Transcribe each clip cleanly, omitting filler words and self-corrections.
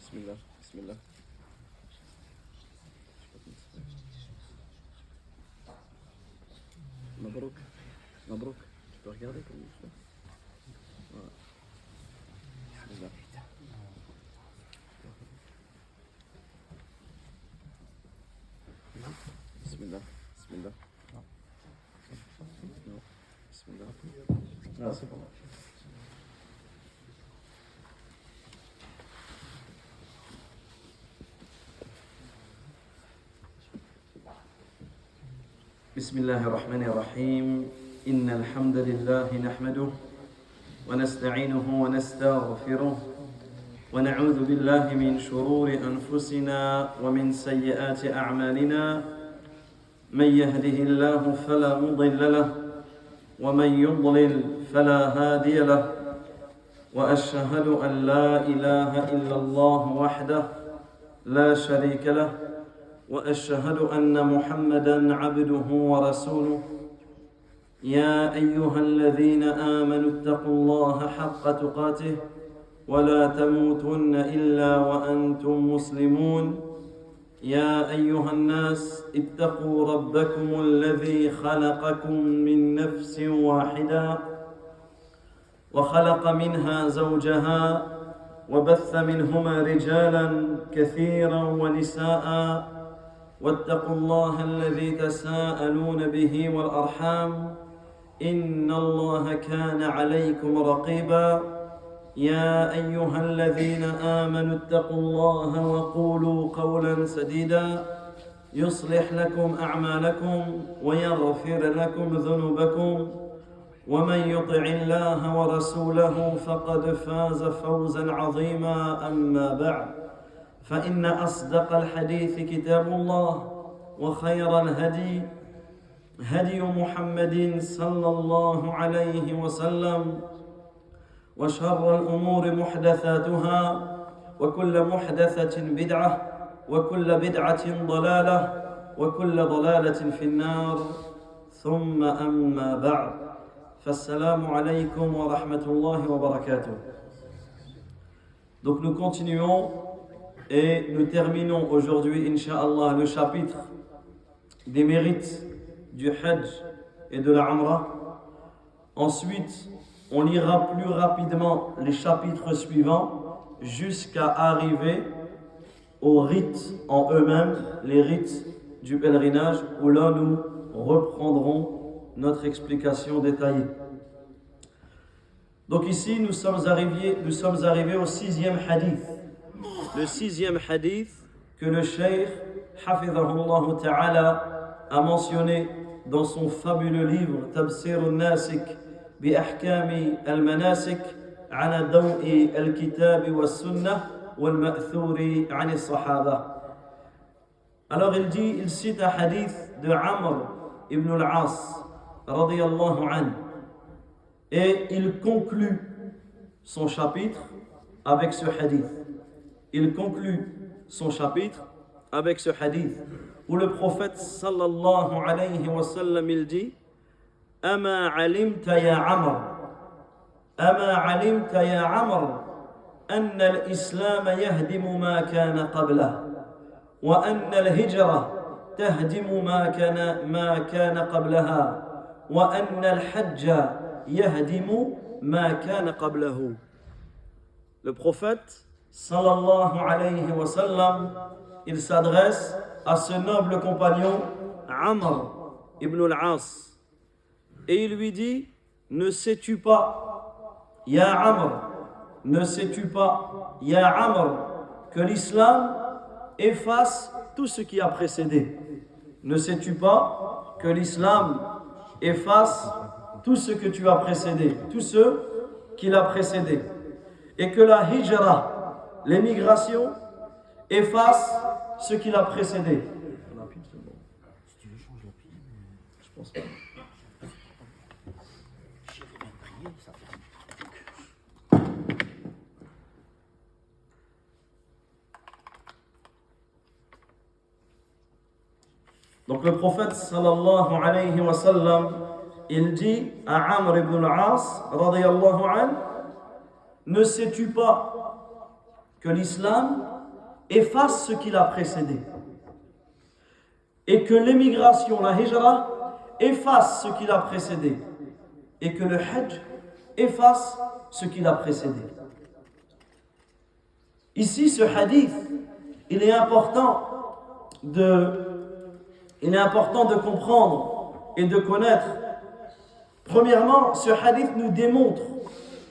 Bismillah, bismillah. Mabrouk, Mabrouk, tu peux regarder comme ça. Voilà. Bismillah. Bismillah, bismillah. Non, bismillah. Ah, c'est bon. بسم الله الرحمن الرحيم إن الحمد لله نحمده ونستعينه ونستغفره ونعوذ بالله من شرور أنفسنا ومن سيئات أعمالنا من يهده الله فلا مضل له ومن يضلل فلا هادي له وأشهد أن لا إله إلا الله وحده لا شريك له وأشهد أن محمدًا عبده ورسوله يا أيها الذين آمنوا اتقوا الله حق تقاته ولا تموتن إلا وأنتم مسلمون يا أيها الناس اتقوا ربكم الذي خلقكم من نفس واحدة وخلق منها زوجها وبث منهما رجالا كثيرا ونساء واتقوا الله الذي تساءلون به والأرحام إن الله كان عليكم رقيبا يا أيها الذين آمنوا اتقوا الله وقولوا قولا سديدا يصلح لكم أعمالكم ويغفر لكم ذنوبكم ومن يطع الله ورسوله فقد فاز فوزا عظيما أما بعد فإن أصدق الحديث كتاب الله وخير الهدي هدي محمد صلى الله عليه وسلم وشر الأمور محدثاتها وكل محدثة بدعة وكل بدعة ضلالة وكل ضلالة في النار ثم أما بعد فالسلام عليكم ورحمة الله وبركاته. Donc nous continuons et nous terminons aujourd'hui, Inch'Allah, le chapitre des mérites du Hajj et de la Umrah. Ensuite, on lira plus rapidement les chapitres suivants jusqu'à arriver aux rites en eux-mêmes, les rites du pèlerinage, où là nous reprendrons notre explication détaillée. Donc ici, nous sommes arrivés au 6e hadith. Le 6e hadith que le Cheikh Hafidhahullah Ta'ala a mentionné dans son fabuleux livre Tabsir al-Nasik bi Ahkami al-Manasik ala dawi al-Kitab wa Sunnah wal Ma'thuri an al-Sahaba. Alors il cite un hadith de Amr ibn al-As radiyallahu anhu et il conclut son chapitre avec ce hadith. Il conclut son chapitre avec ce hadith où le prophète sallallahu alayhi wa sallam il dit Ama alimta ya Amr anna al-islam yahdimu ma kana qablah wa anna al-hijra tahdimu ma kana qablaha wa anna al-hajja yahdimu ma kana qablahu. Le prophète sallallahu alayhi wa sallam, il s'adresse à ce noble compagnon Amr ibn al-As et il lui dit ne sais-tu pas ya Amr, ne sais-tu pas ya Amr que l'islam efface tout ce qui a précédé? Ne sais-tu pas que l'islam efface tout ce que tu as précédé, tout ce qui l'a précédé, et que la hijra, l'émigration, efface ce qui l'a précédé. La pile, c'est bon. Si tu veux, change la pile. Je pense pas. Donc le prophète sallallahu alayhi wa sallam, il dit à Amr ibn al-As radiyallahu anhu, ne sais-tu pas que l'islam efface ce qui l'a précédé. Et que l'émigration, la hijra, efface ce qui l'a précédé. Et que le hajj efface ce qui l'a précédé. Ici, ce hadith, il est important de comprendre et de connaître. Premièrement, ce hadith nous démontre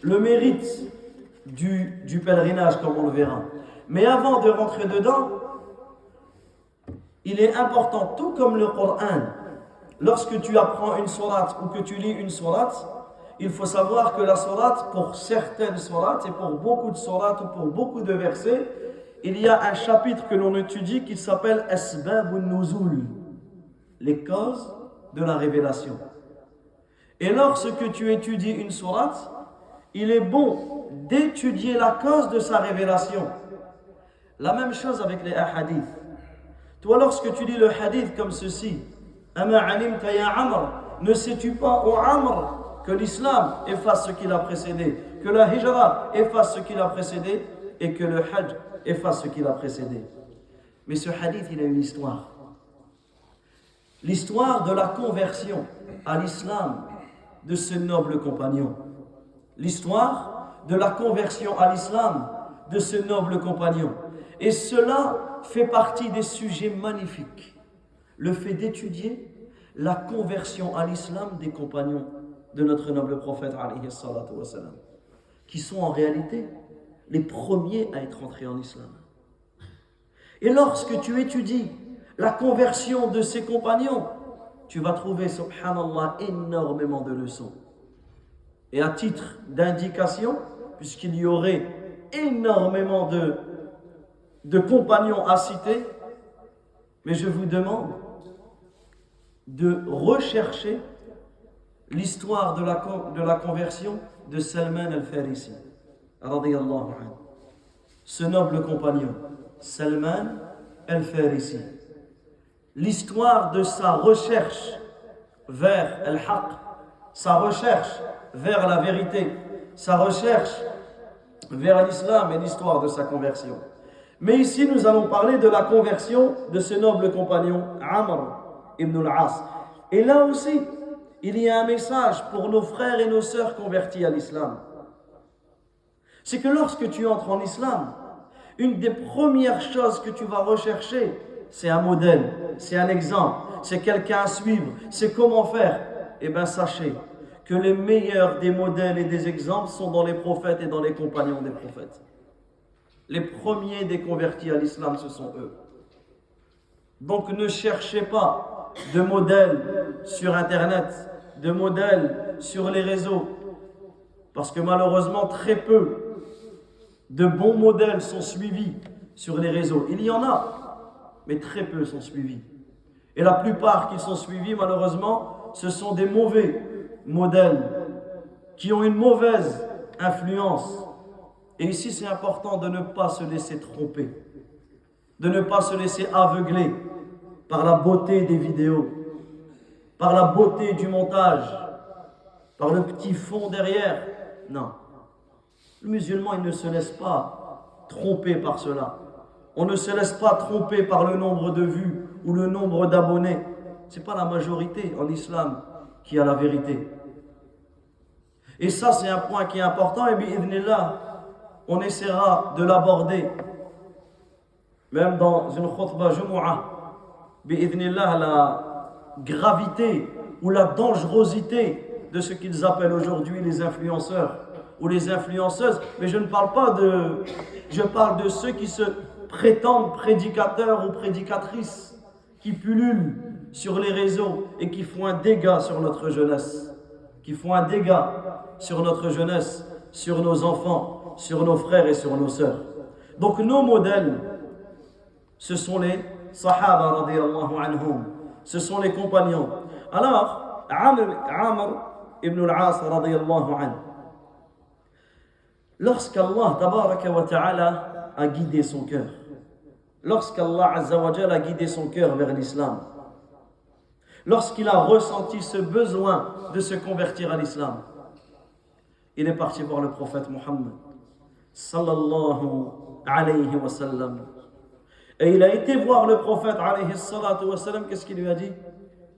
le mérite du pèlerinage, comme on le verra. Mais avant de rentrer dedans, il est important, tout comme le Coran, lorsque tu apprends une sourate ou que tu lis une sourate, il faut savoir que la sourate, pour certaines sourates et pour beaucoup de sourates ou pour beaucoup de versets, il y a un chapitre que l'on étudie qui s'appelle Asbabun Nuzul, les causes de la révélation. Et lorsque tu étudies une sourate, il est bon d'étudier la cause de sa révélation. La même chose avec les hadiths. Toi, lorsque tu lis le hadith comme ceci, Ama alimta ya Amr, ne sais-tu pas, ô Amr, que l'islam efface ce qui l'a précédé, que la hijra efface ce qui l'a précédé et que le hajj efface ce qui l'a précédé. Mais ce hadith, il a une histoire. L'histoire de la conversion à l'islam de ce noble compagnon. L'histoire de la conversion à l'islam de ce noble compagnon. Et cela fait partie des sujets magnifiques. Le fait d'étudier la conversion à l'islam des compagnons de notre noble prophète, alayhi salatu wa salam, qui sont en réalité les premiers à être entrés en islam. Et lorsque tu étudies la conversion de ces compagnons, tu vas trouver, subhanallah, énormément de leçons. Et à titre d'indication, puisqu'il y aurait énormément de compagnons à citer, mais je vous demande de rechercher l'histoire de la conversion de Salman al-Farisi, radiyallahu anhu. Ce noble compagnon, Salman al-Farisi. L'histoire de sa recherche vers al-haq, sa recherche vers la vérité, sa recherche vers l'islam et l'histoire de sa conversion. Mais ici, nous allons parler de la conversion de ce noble compagnon, Amr ibn al-As. Et là aussi, il y a un message pour nos frères et nos sœurs convertis à l'islam. C'est que lorsque tu entres en islam, une des premières choses que tu vas rechercher, c'est un modèle, c'est un exemple, c'est quelqu'un à suivre, c'est comment faire. Eh bien, sachez que les meilleurs des modèles et des exemples sont dans les prophètes et dans les compagnons des prophètes. Les premiers des convertis à l'islam, ce sont eux. Donc ne cherchez pas de modèles sur Internet, de modèles sur les réseaux, parce que malheureusement très peu de bons modèles sont suivis sur les réseaux. Il y en a, mais très peu sont suivis. Et la plupart qui sont suivis, malheureusement, ce sont des mauvais modèles qui ont une mauvaise influence. Et ici, c'est important de ne pas se laisser tromper, de ne pas se laisser aveugler par la beauté des vidéos, par la beauté du montage, par le petit fond derrière. Non. Le musulman, il ne se laisse pas tromper par cela. On ne se laisse pas tromper par le nombre de vues ou le nombre d'abonnés. Ce n'est pas la majorité en islam qui a la vérité. Et ça, c'est un point qui est important. Et bi'idhnillah, on essaiera de l'aborder, même dans une khutbah jumu'ah, bi'idhnillah, la gravité ou la dangerosité de ce qu'ils appellent aujourd'hui les influenceurs ou les influenceuses. Mais je ne parle pas je parle de ceux qui se prétendent prédicateurs ou prédicatrices, qui pullulent sur les réseaux et qui font un dégât sur notre jeunesse, sur nos enfants, sur nos frères et sur nos sœurs. Donc nos modèles, ce sont les Sahaba radiyallahu anhum, ce sont les compagnons. Alors, Amr ibn al-As radiyallahu anhu, lorsqu'Allah tabaraka wa ta'ala a guidé son cœur, lorsqu'Allah azza wa jalla a guidé son cœur vers l'islam, lorsqu'il a ressenti ce besoin de se convertir à l'islam, il est parti voir le prophète Mohammed sallallahu alayhi wa sallam Et il a été voir le prophète, alayhi salatu wa salam, qu'est-ce qu'il lui a dit?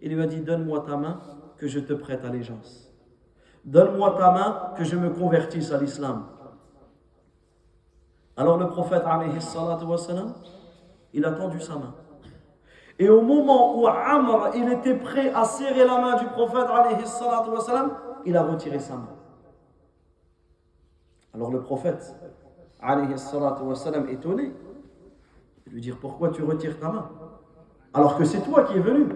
Il lui a dit, donne-moi ta main, que je te prête allégeance. Donne-moi ta main, que je me convertisse à l'islam. Alors le prophète, alayhi salatu wa salam, il a tendu sa main. Et au moment où Amr, il était prêt à serrer la main du prophète, alayhi salatu wa salam, il a retiré sa main. Alors le prophète, alayhi salatu wa salam, étonné, il lui dit, pourquoi tu retires ta main? Alors que c'est toi qui es venu.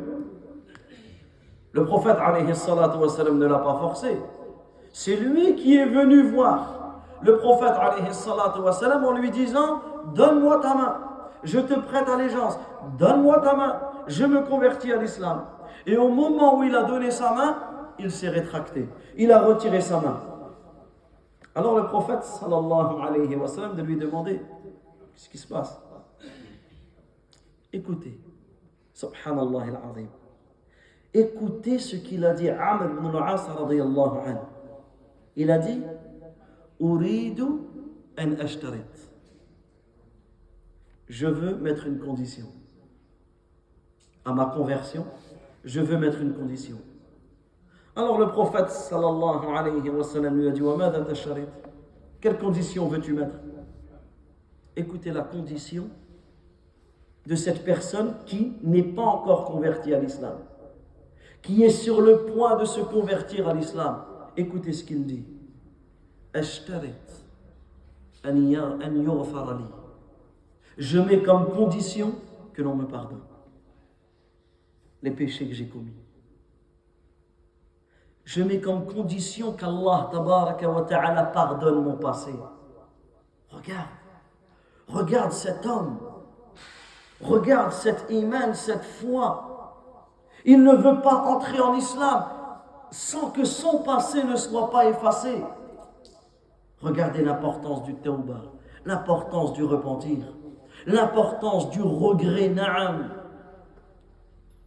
Le prophète, alayhi salatu wa salam, ne l'a pas forcé. C'est lui qui est venu voir le prophète, alayhi salatu wa salam, en lui disant, donne-moi ta main, je te prête allégeance, donne-moi ta main, je me convertis à l'islam. Et au moment où il a donné sa main, il s'est rétracté, il a retiré sa main. Alors le prophète, sallallahu alayhi wa sallam, de lui demander, qu'est-ce qui se passe? Écoutez, subhanallah al-azim, écoutez ce qu'il a dit Amr ibn al-As radiyallahu anhu. Il a dit, Uridu an ashtarit. Je veux mettre une condition. À ma conversion, je veux mettre une condition. Alors le prophète sallallahu alayhi wa sallam lui a dit, wa madha tashtarit? Quelle condition veux-tu mettre? Écoutez la condition de cette personne qui n'est pas encore convertie à l'islam, qui est sur le point de se convertir à l'islam. Écoutez ce qu'il dit. Ashtarit an yughfara li. Je mets comme condition que l'on me pardonne les péchés que j'ai commis. Je mets comme condition qu'Allah tabaraka wa ta'ala pardonne mon passé. Regarde cet homme. Regarde cet iman, cette foi. Il ne veut pas entrer en islam sans que son passé ne soit pas effacé. Regardez l'importance du tawbah, l'importance du repentir, l'importance du regret, na'am.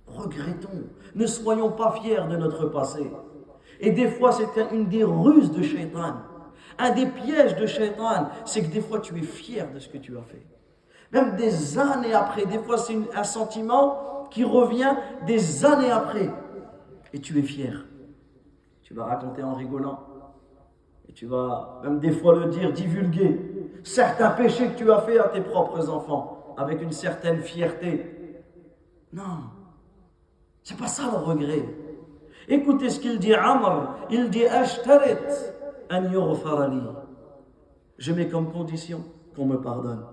Regrettons, ne soyons pas fiers de notre passé. Et des fois, c'est une des ruses de Shaitan, un des pièges de Shaitan, c'est que des fois tu es fier de ce que tu as fait. Même des années après, des fois c'est un sentiment qui revient des années après. Et tu es fier. Tu vas raconter en rigolant. Et tu vas même des fois le dire, divulguer certains péchés que tu as fait à tes propres enfants, avec une certaine fierté. Non, c'est pas ça le regret. Écoutez ce qu'il dit Amr, il dit Ashtarit an yughfara li. Je mets comme condition qu'on me pardonne.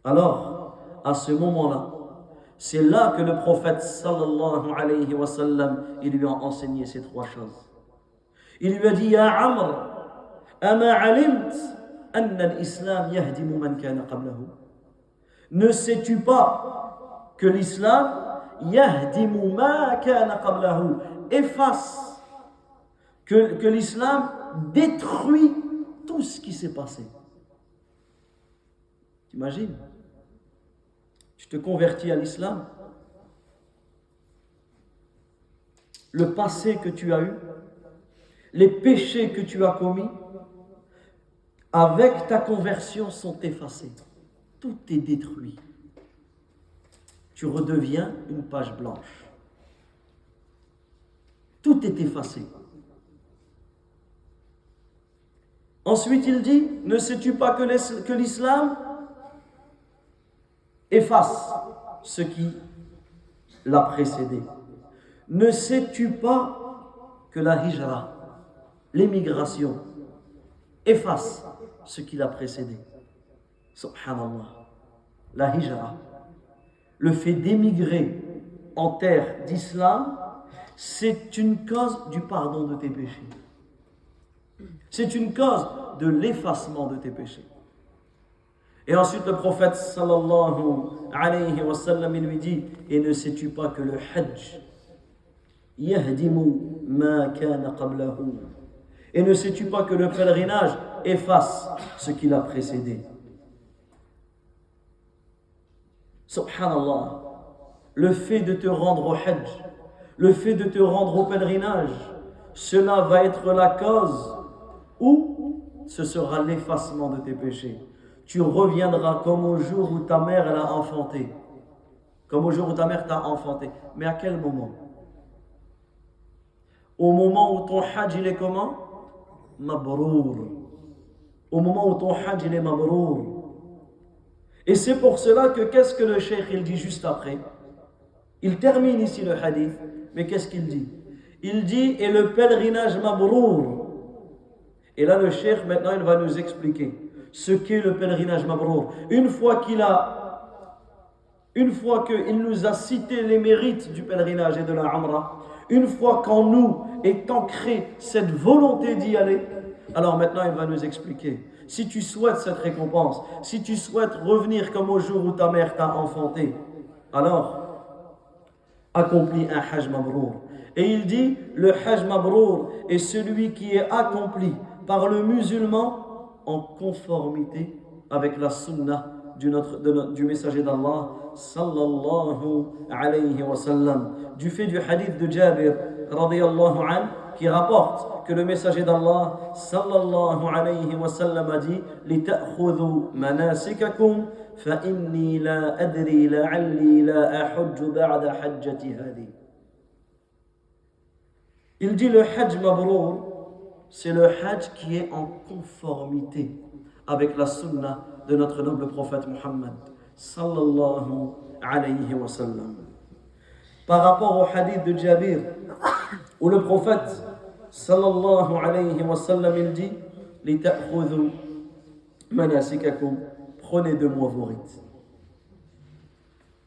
Alors, à ce moment-là, c'est là que le prophète sallallahu alayhi wa sallam, il lui a enseigné ces trois choses. Il lui a dit, Ya Amr, ama alimt anna al-islam yahdimu man kana qablahu. Ne sais-tu pas que l'islam yahdimu ma kana qablahu, efface, que l'islam détruit tout ce qui s'est passé. T'imagines? Tu te convertis à l'islam, le passé que tu as eu, les péchés que tu as commis, avec ta conversion sont effacés. Tout est détruit. Tu redeviens une page blanche. Tout est effacé. Ensuite, il dit, ne sais-tu pas que l'islam efface ce qui l'a précédé? Ne sais-tu pas que la hijra, l'émigration, efface ce qui l'a précédé? Subhanallah. La hijra, le fait d'émigrer en terre d'islam, c'est une cause du pardon de tes péchés. C'est une cause de l'effacement de tes péchés. Et ensuite le prophète sallallahu alayhi wa sallam, il lui dit, et ne sais-tu pas que le hajj yahdimu ma kana qablahu, et ne sais-tu pas que le pèlerinage efface ce qui l'a précédé? Subhanallah, le fait de te rendre au hajj, le fait de te rendre au pèlerinage, cela va être la cause où ce sera l'effacement de tes péchés. tu reviendras comme au jour où ta mère elle a enfanté. Comme au jour où ta mère t'a enfanté. Mais à quel moment? Au moment où ton hajj il est comment? Mabrour. Au moment où ton hajj il est mabrour. Et c'est pour cela que qu'est-ce que le cheikh il dit juste après? Il termine ici le hadith, mais qu'est-ce qu'il dit? Il dit, et le pèlerinage mabrour. Et là le cheikh maintenant il va nous expliquer ce qu'est le pèlerinage mabrour. Une fois qu'il nous a cité les mérites du pèlerinage et de la Umrah, une fois qu'en nous est ancrée cette volonté d'y aller, alors maintenant il va nous expliquer. Si tu souhaites cette récompense, si tu souhaites revenir comme au jour où ta mère t'a enfanté, alors accomplis un hajj mabrour. Et il dit, le hajj mabrour est celui qui est accompli par le musulman en conformité avec la sunnah du messager d'Allah sallallahu alayhi wa sallam. Du fait du hadith de Jabir radiyallahu anhu qui rapporte que le messager d'Allah sallallahu alayhi wa sallam a dit لِتَأْخُذُوا مَنَاسِكَكُمْ فَإِنِّي لَا أَدْرِي لَعَلِّي لَا أَحُجُّ بَعْدَ حَجَّتِي هَذِهِ. Il dit le hajj mabrour, c'est le hajj qui est en conformité avec la sunna de notre noble prophète Muhammad sallallahu alayhi wa sallam. Par rapport au hadith de Jabir, où le prophète sallallahu alayhi wa sallam il dit لِتَأْخُذُوا مَنَاسِكَكُمْ, prenez de moi vos rites.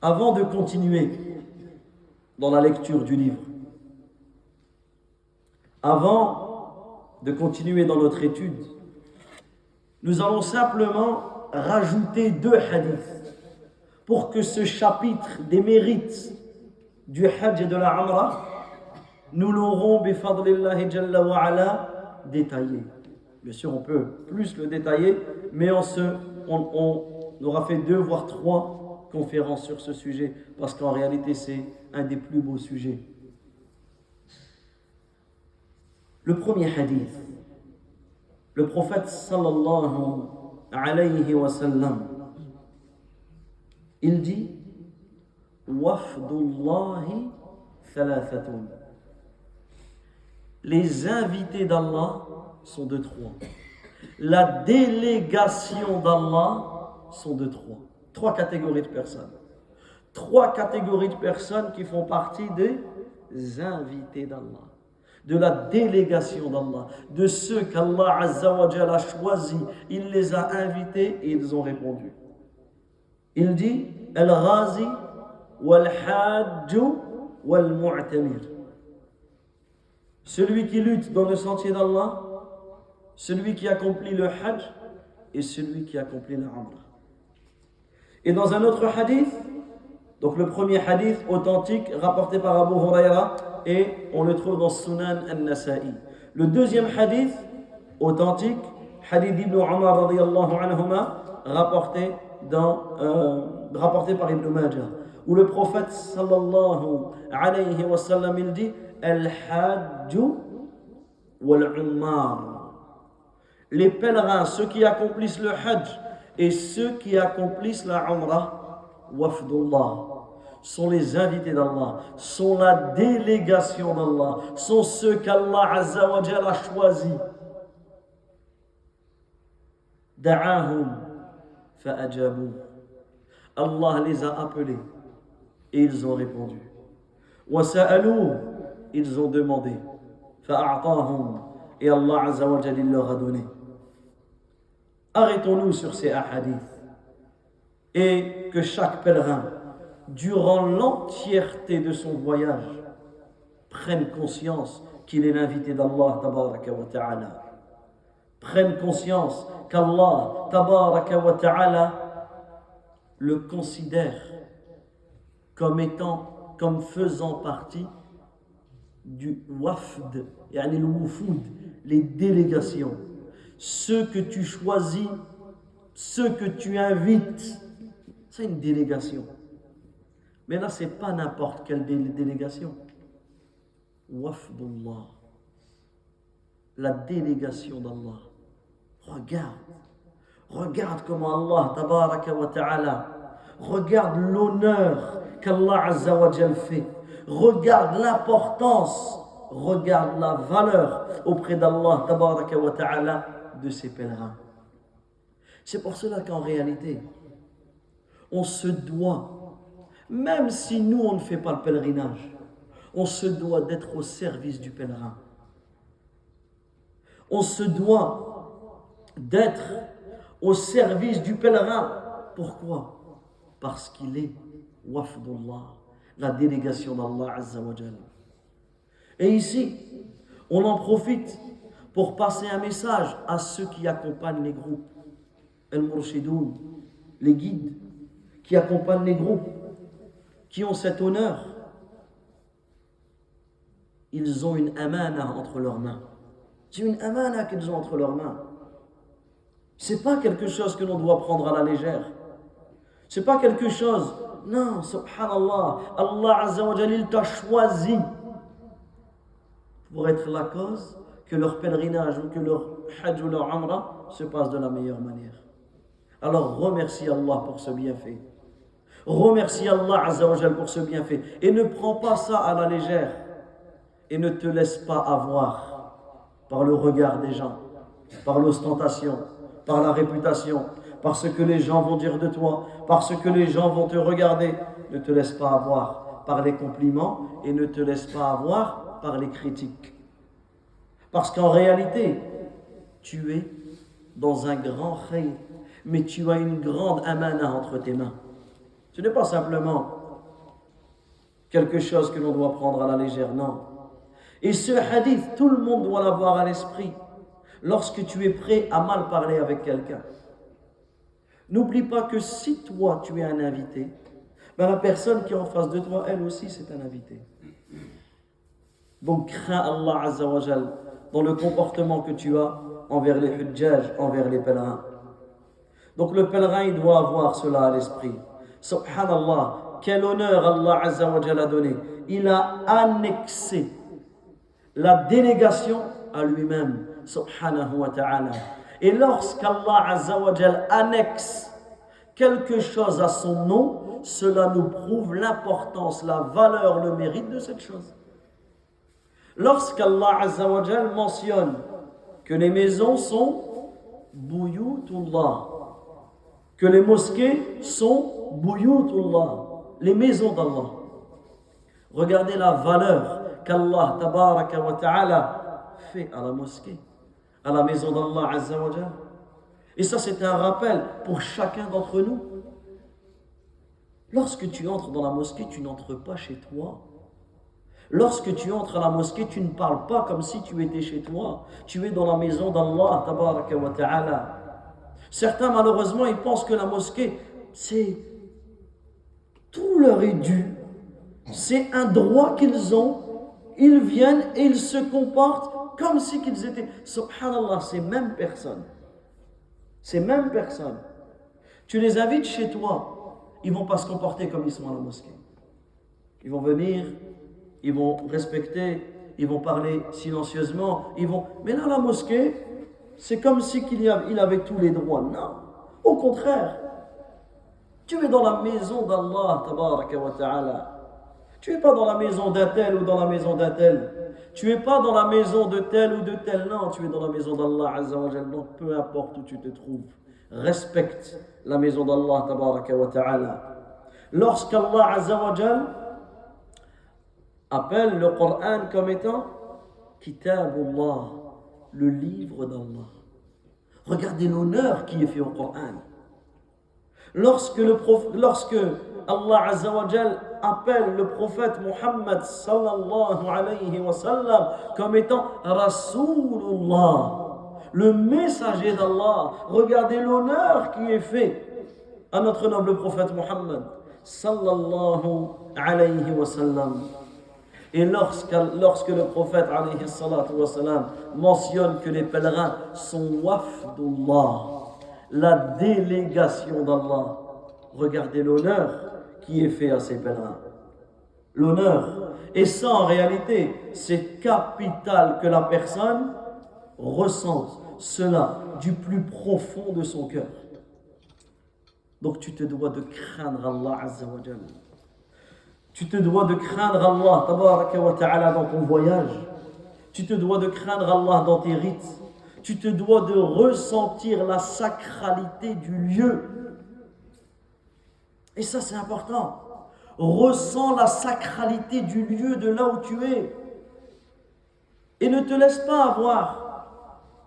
Avant de continuer dans la lecture du livre, avant de continuer dans notre étude, nous allons simplement rajouter 2 hadiths pour que ce chapitre des mérites du Hajj et de la Umrah, nous l'aurons bifadlillahi jalla wa ala détaillé. Bien sûr, on peut plus le détailler, mais on aura fait 2 voire 3 conférences sur ce sujet, parce qu'en réalité, c'est un des plus beaux sujets. Le premier hadith, le prophète sallallahu alayhi wa sallam, il dit Wafdullahi thalathatun. Les invités d'Allah sont de 3. La délégation d'Allah sont de 3. 3 catégories de personnes. 3 catégories de personnes qui font partie des invités d'Allah, de la délégation d'Allah, de ceux qu'Allah Azza wa Jalla a choisis. Il les a invités et ils ont répondu. Il dit Al-Ghazi wal-Hajj wal-Mu'tamir. Celui qui lutte dans le sentier d'Allah, celui qui accomplit le Hajj et celui qui accomplit la Umrah. Et dans un autre hadith, donc le premier hadith authentique rapporté par Abu Huraira, et on le trouve dans Sunan al-Nasa'i. Le deuxième hadith authentique, hadith d'Ibn Umar radiyallahu anhuma, rapporté par Ibn Majah, où le prophète sallallahu alayhi wa sallam il dit Al-Hajj wal-Ummar. Les pèlerins, ceux qui accomplissent le Hajj et ceux qui accomplissent la Umrah, Wafdullah, sont les invités d'Allah, sont la délégation d'Allah, sont ceux qu'Allah Azza wa Jalla a choisis. Da'ahum fa'ajabu. Allah les a appelés et ils ont répondu. Wa sa'alou, ils ont demandé. Fa'a'tahum, et Allah Azza wa Jalla leur a donné. Arrêtons-nous sur ces hadiths et que chaque pèlerin, durant l'entièreté de son voyage, prenne conscience qu'il est l'invité d'Allah tabaraka wa ta'ala. Prenne conscience qu'Allah tabaraka wa ta'ala le considère comme faisant partie du wafd, yani le wufud, les délégations. Ceux que tu choisis, ceux que tu invites, c'est une délégation. Mais là, ce n'est pas n'importe quelle délégation. Wafdullah, la délégation d'Allah. Regarde, Regarde comment Allah, tabaraka wa ta'ala, regarde l'honneur qu'Allah Azza wa Jal fait. Regarde l'importance, regarde la valeur auprès d'Allah, tabaraka wa ta'ala, de ces pèlerins. C'est pour cela qu'en réalité, on se doit, même si nous on ne fait pas le pèlerinage, on se doit d'être au service du pèlerin. On se doit d'être au service du pèlerin. Pourquoi? Parce qu'il est wafdullah, la délégation d'Allah Azza wa Jal. Et ici, on en profite pour passer un message à ceux qui accompagnent les groupes, al-murshidoun, les guides qui accompagnent les groupes, qui ont cet honneur. Ils ont une amana entre leurs mains. C'est une amana qu'ils ont entre leurs mains. C'est pas quelque chose que l'on doit prendre à la légère. C'est pas quelque chose. Non, subhanallah, Allah Azza wa Jal, il t'a choisi pour être la cause que leur pèlerinage ou que leur hajj ou leur umrah se passe de la meilleure manière. Alors remercie Allah pour ce bienfait. Remercie Allah Azza wa Jal pour ce bienfait. Et ne prends pas ça à la légère. Et ne te laisse pas avoir par le regard des gens, par l'ostentation, par la réputation, par ce que les gens vont dire de toi, par ce que les gens vont te regarder. Ne te laisse pas avoir par les compliments et ne te laisse pas avoir par les critiques. Parce qu'en réalité, tu es dans un grand khayr, mais tu as une grande amana entre tes mains. Ce n'est pas simplement quelque chose que l'on doit prendre à la légère, non. Et ce hadith, tout le monde doit l'avoir à l'esprit lorsque tu es prêt à mal parler avec quelqu'un. N'oublie pas que si toi tu es un invité, ben la personne qui est en face de toi, elle aussi c'est un invité. Donc crains Allah Azza wa Jal dans le comportement que tu as envers les hujjaj, envers les pèlerins. Donc le pèlerin il doit avoir cela à l'esprit. Subhanallah, quel honneur Allah Azza wa Jal a donné. Il a annexé la délégation à lui-même, subhanahu wa ta'ala. Et lorsqu'Allah Azza wa Jal annexe quelque chose à son nom, cela nous prouve l'importance, la valeur, le mérite de cette chose. Lorsqu'Allah Azza wa Jal mentionne que les maisons sont buyutullah, que les mosquées sont buyutullah, les maisons d'Allah. Regardez la valeur qu'Allah tabaraka wa ta'ala fait à la mosquée, à la maison d'Allah Azza wa Jal. Et ça c'est un rappel pour chacun d'entre nous. Lorsque tu entres dans la mosquée, tu n'entres pas chez toi. Lorsque tu entres à la mosquée, tu ne parles pas comme si tu étais chez toi. Tu es dans la maison d'Allah tabaraka wa ta'ala. Certains malheureusement ils pensent que la mosquée c'est tout leur est dû. C'est un droit qu'ils ont. Ils viennent et ils se comportent comme si qu'ils étaient. Subhanallah, ces mêmes personnes. Ces mêmes personnes. Tu les invites chez toi, ils ne vont pas se comporter comme ils sont à la mosquée. Ils vont venir, ils vont respecter, ils vont parler silencieusement, Mais là, la mosquée, c'est comme si il avait tous les droits. Non, au contraire. Tu es dans la maison d'Allah, tabaraka wa ta'ala. Tu n'es pas dans la maison d'un tel ou dans la maison d'un tel. Tu n'es pas dans la maison de tel ou de tel. Non, tu es dans la maison d'Allah Azza wa Jal. Donc peu importe où tu te trouves, respecte la maison d'Allah tabaraka wa ta'ala. Lorsqu'Allah Azza wa Jal appelle le Coran comme étant Kitabullah, le livre d'Allah. Regardez l'honneur qui est fait au Coran. Lorsque Allah Azza wa Jal appelle le prophète Muhammad sallallahu alayhi wa sallam comme étant Rasulullah, le messager d'Allah, regardez l'honneur qui est fait à notre noble prophète Muhammad sallallahu alayhi wa sallam. Et lorsque le prophète alayhi salatu wa sallam mentionne que les pèlerins sont wafdullah, la délégation d'Allah, regardez l'honneur qui est fait à ces pèlerins. L'honneur. Et ça, en réalité, c'est capital que la personne ressente cela du plus profond de son cœur. Donc tu te dois de craindre Allah Azza wa Jalla. Tu te dois de craindre Allah Tabaraka wa Ta'ala dans ton voyage. Tu te dois de craindre Allah dans tes rites. Tu te dois de ressentir la sacralité du lieu. Et ça c'est important. Ressens la sacralité du lieu de là où tu es. Et ne te laisse pas avoir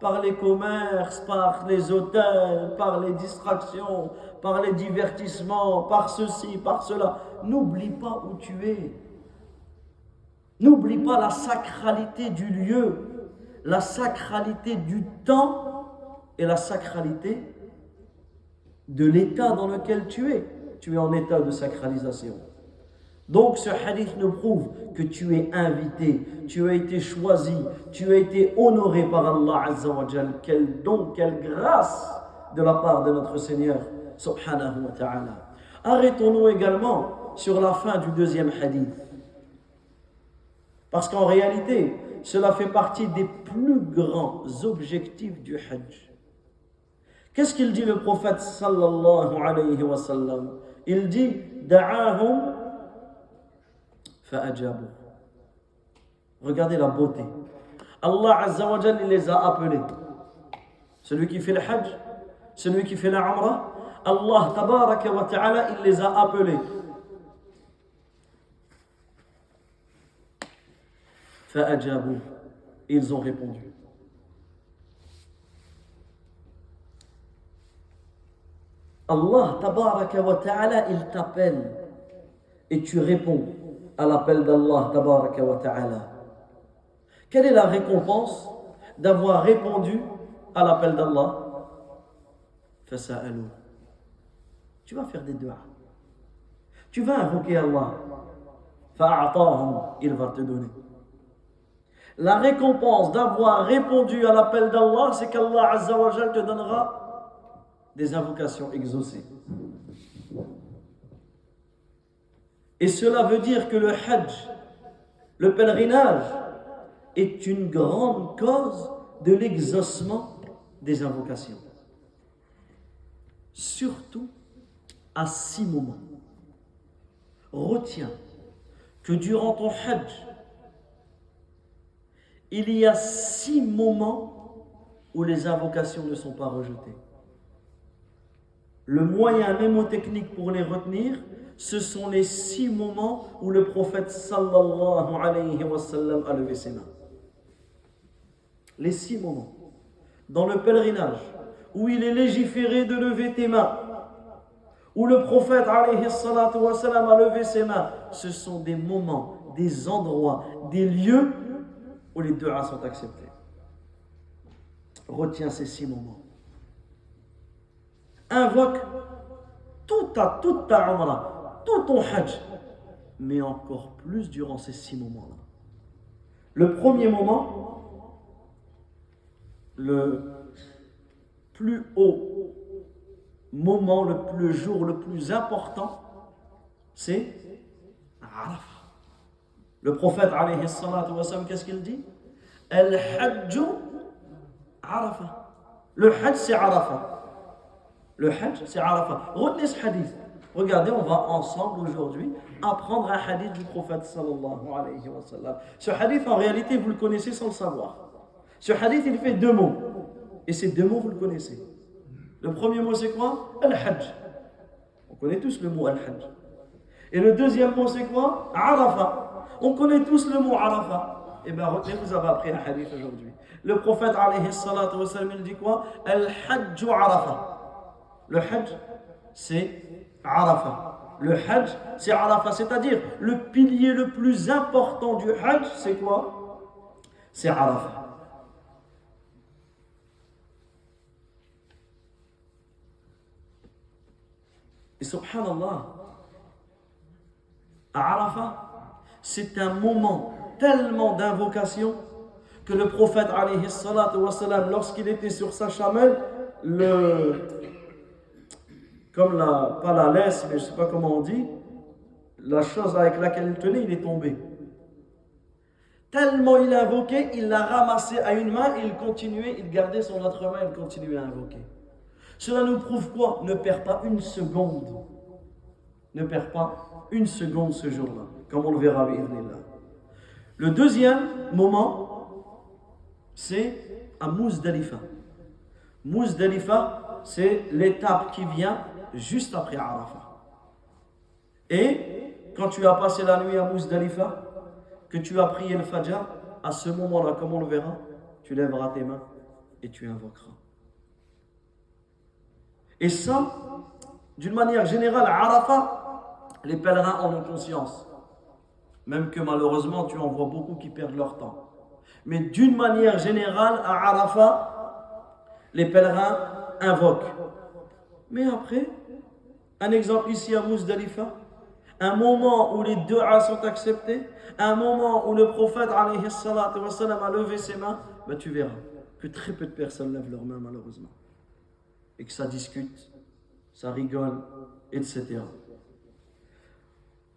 par les commerces, par les hôtels, par les distractions, par les divertissements, par ceci, par cela. N'oublie pas où tu es. N'oublie pas la sacralité du lieu, la sacralité du temps et la sacralité de l'état dans lequel tu es. Tu es en état de sacralisation. Donc ce hadith nous prouve que tu es invité, tu as été choisi, tu as été honoré par Allah Azza wa Jal. Quel don, quelle grâce de la part de notre Seigneur subhanahu wa ta'ala. Arrêtons-nous également sur la fin du deuxième hadith. Parce qu'en réalité, cela fait partie des plus grands objectifs du Hajj. Qu'est-ce qu'il dit le prophète sallallahu alayhi wa sallam? Il dit da'ahum fa'ajabu. Regardez la beauté. Allah Azza wa Jalla, il les a appelés. Celui qui fait le Hajj, celui qui fait la Umrah, Allah Tabaraka wa Ta'ala, il les a appelés. Fa'ajabu. Ils ont répondu. Allah Tabaraka wa Ta'ala, il t'appelle et tu réponds à l'appel d'Allah Tabaraka wa Ta'ala. Quelle est la récompense d'avoir répondu à l'appel d'Allah? Fasa'alu. Tu vas faire des du'as. Tu vas invoquer Allah. Fa'a'atahum. Il va te donner. La récompense d'avoir répondu à l'appel d'Allah, c'est qu'Allah Azza wa Jal te donnera des invocations exaucées. Et cela veut dire que le Hajj, le pèlerinage, est une grande cause de l'exaucement des invocations. Surtout à 6 moments. Retiens que durant ton Hajj, il y a 6 moments où les invocations ne sont pas rejetées. Le moyen mnémotechnique pour les retenir, ce sont les 6 moments où le prophète sallallahu alayhi wa sallam a levé ses mains. Les 6 moments. Dans le pèlerinage, où il est légiféré de lever tes mains, où le prophète alayhi salatu wa sallam a levé ses mains, ce sont des moments, des endroits, des lieux où les du'as sont acceptés. Retiens ces 6 moments. Invoque toute ta umrah, tout ton hajj, mais encore plus durant ces 6 moments-là. Le premier moment, le plus haut moment, le jour le plus important, c'est Arafah. Le prophète, alayhi salatu wa sallam, qu'est-ce qu'il dit? Al-Hajju Arafah. Le Hajj, c'est Arafah. Le Hajj, c'est Arafah. Retenez ce hadith. Regardez, on va ensemble aujourd'hui apprendre un hadith du prophète sallallahu alayhi wa sallam. Ce hadith, en réalité, vous le connaissez sans le savoir. Ce hadith, il fait 2 mots. Et ces 2 mots, vous le connaissez. Le premier mot, c'est quoi? Al-Hajj. On connaît tous le mot Al-Hajj. Et le deuxième mot, c'est quoi? Arafah. On connaît tous le mot Arafah. Eh bien, retenez, vous avez appris un hadith aujourd'hui. Le prophète, alayhi salatu wa sallam, il dit quoi? Al-Hajju Arafah. Le Hajj, c'est Arafah. Le Hajj, c'est Arafah. C'est-à-dire, le pilier le plus important du Hajj, c'est quoi? C'est Arafah. Et subhanallah, à Arafah, c'est un moment tellement d'invocation que le prophète, alayhi salatu wa sallam, lorsqu'il était sur sa chamelle, pas la laisse, mais je ne sais pas comment on dit, la chose avec laquelle il tenait, il est tombé. Tellement il a invoqué, il l'a ramassé à une main et il continuait, il gardait son autre main et il continuait à invoquer. Cela nous prouve quoi? Ne perds pas une seconde. Ne perds pas une seconde ce jour-là, comme on le verra avec Allah. Le deuxième moment, c'est à Muzdalifa. Muzdalifa, c'est l'étape qui vient juste après Arafat. Et quand tu as passé la nuit à Muzdalifa, que tu as prié le Fajr, à ce moment-là, comme on le verra, tu lèveras tes mains et tu invoqueras. Et ça, d'une manière générale, à Arafat, les pèlerins en ont conscience. Même que malheureusement, tu en vois beaucoup qui perdent leur temps. Mais d'une manière générale, à Arafat, les pèlerins invoquent. Mais après, un exemple ici à Muzdalifa, un moment où les du'as sont acceptés, un moment où le prophète alayhi salatu wa sallam, a levé ses mains, ben tu verras que très peu de personnes lèvent leurs mains malheureusement. Et que ça discute, ça rigole, etc.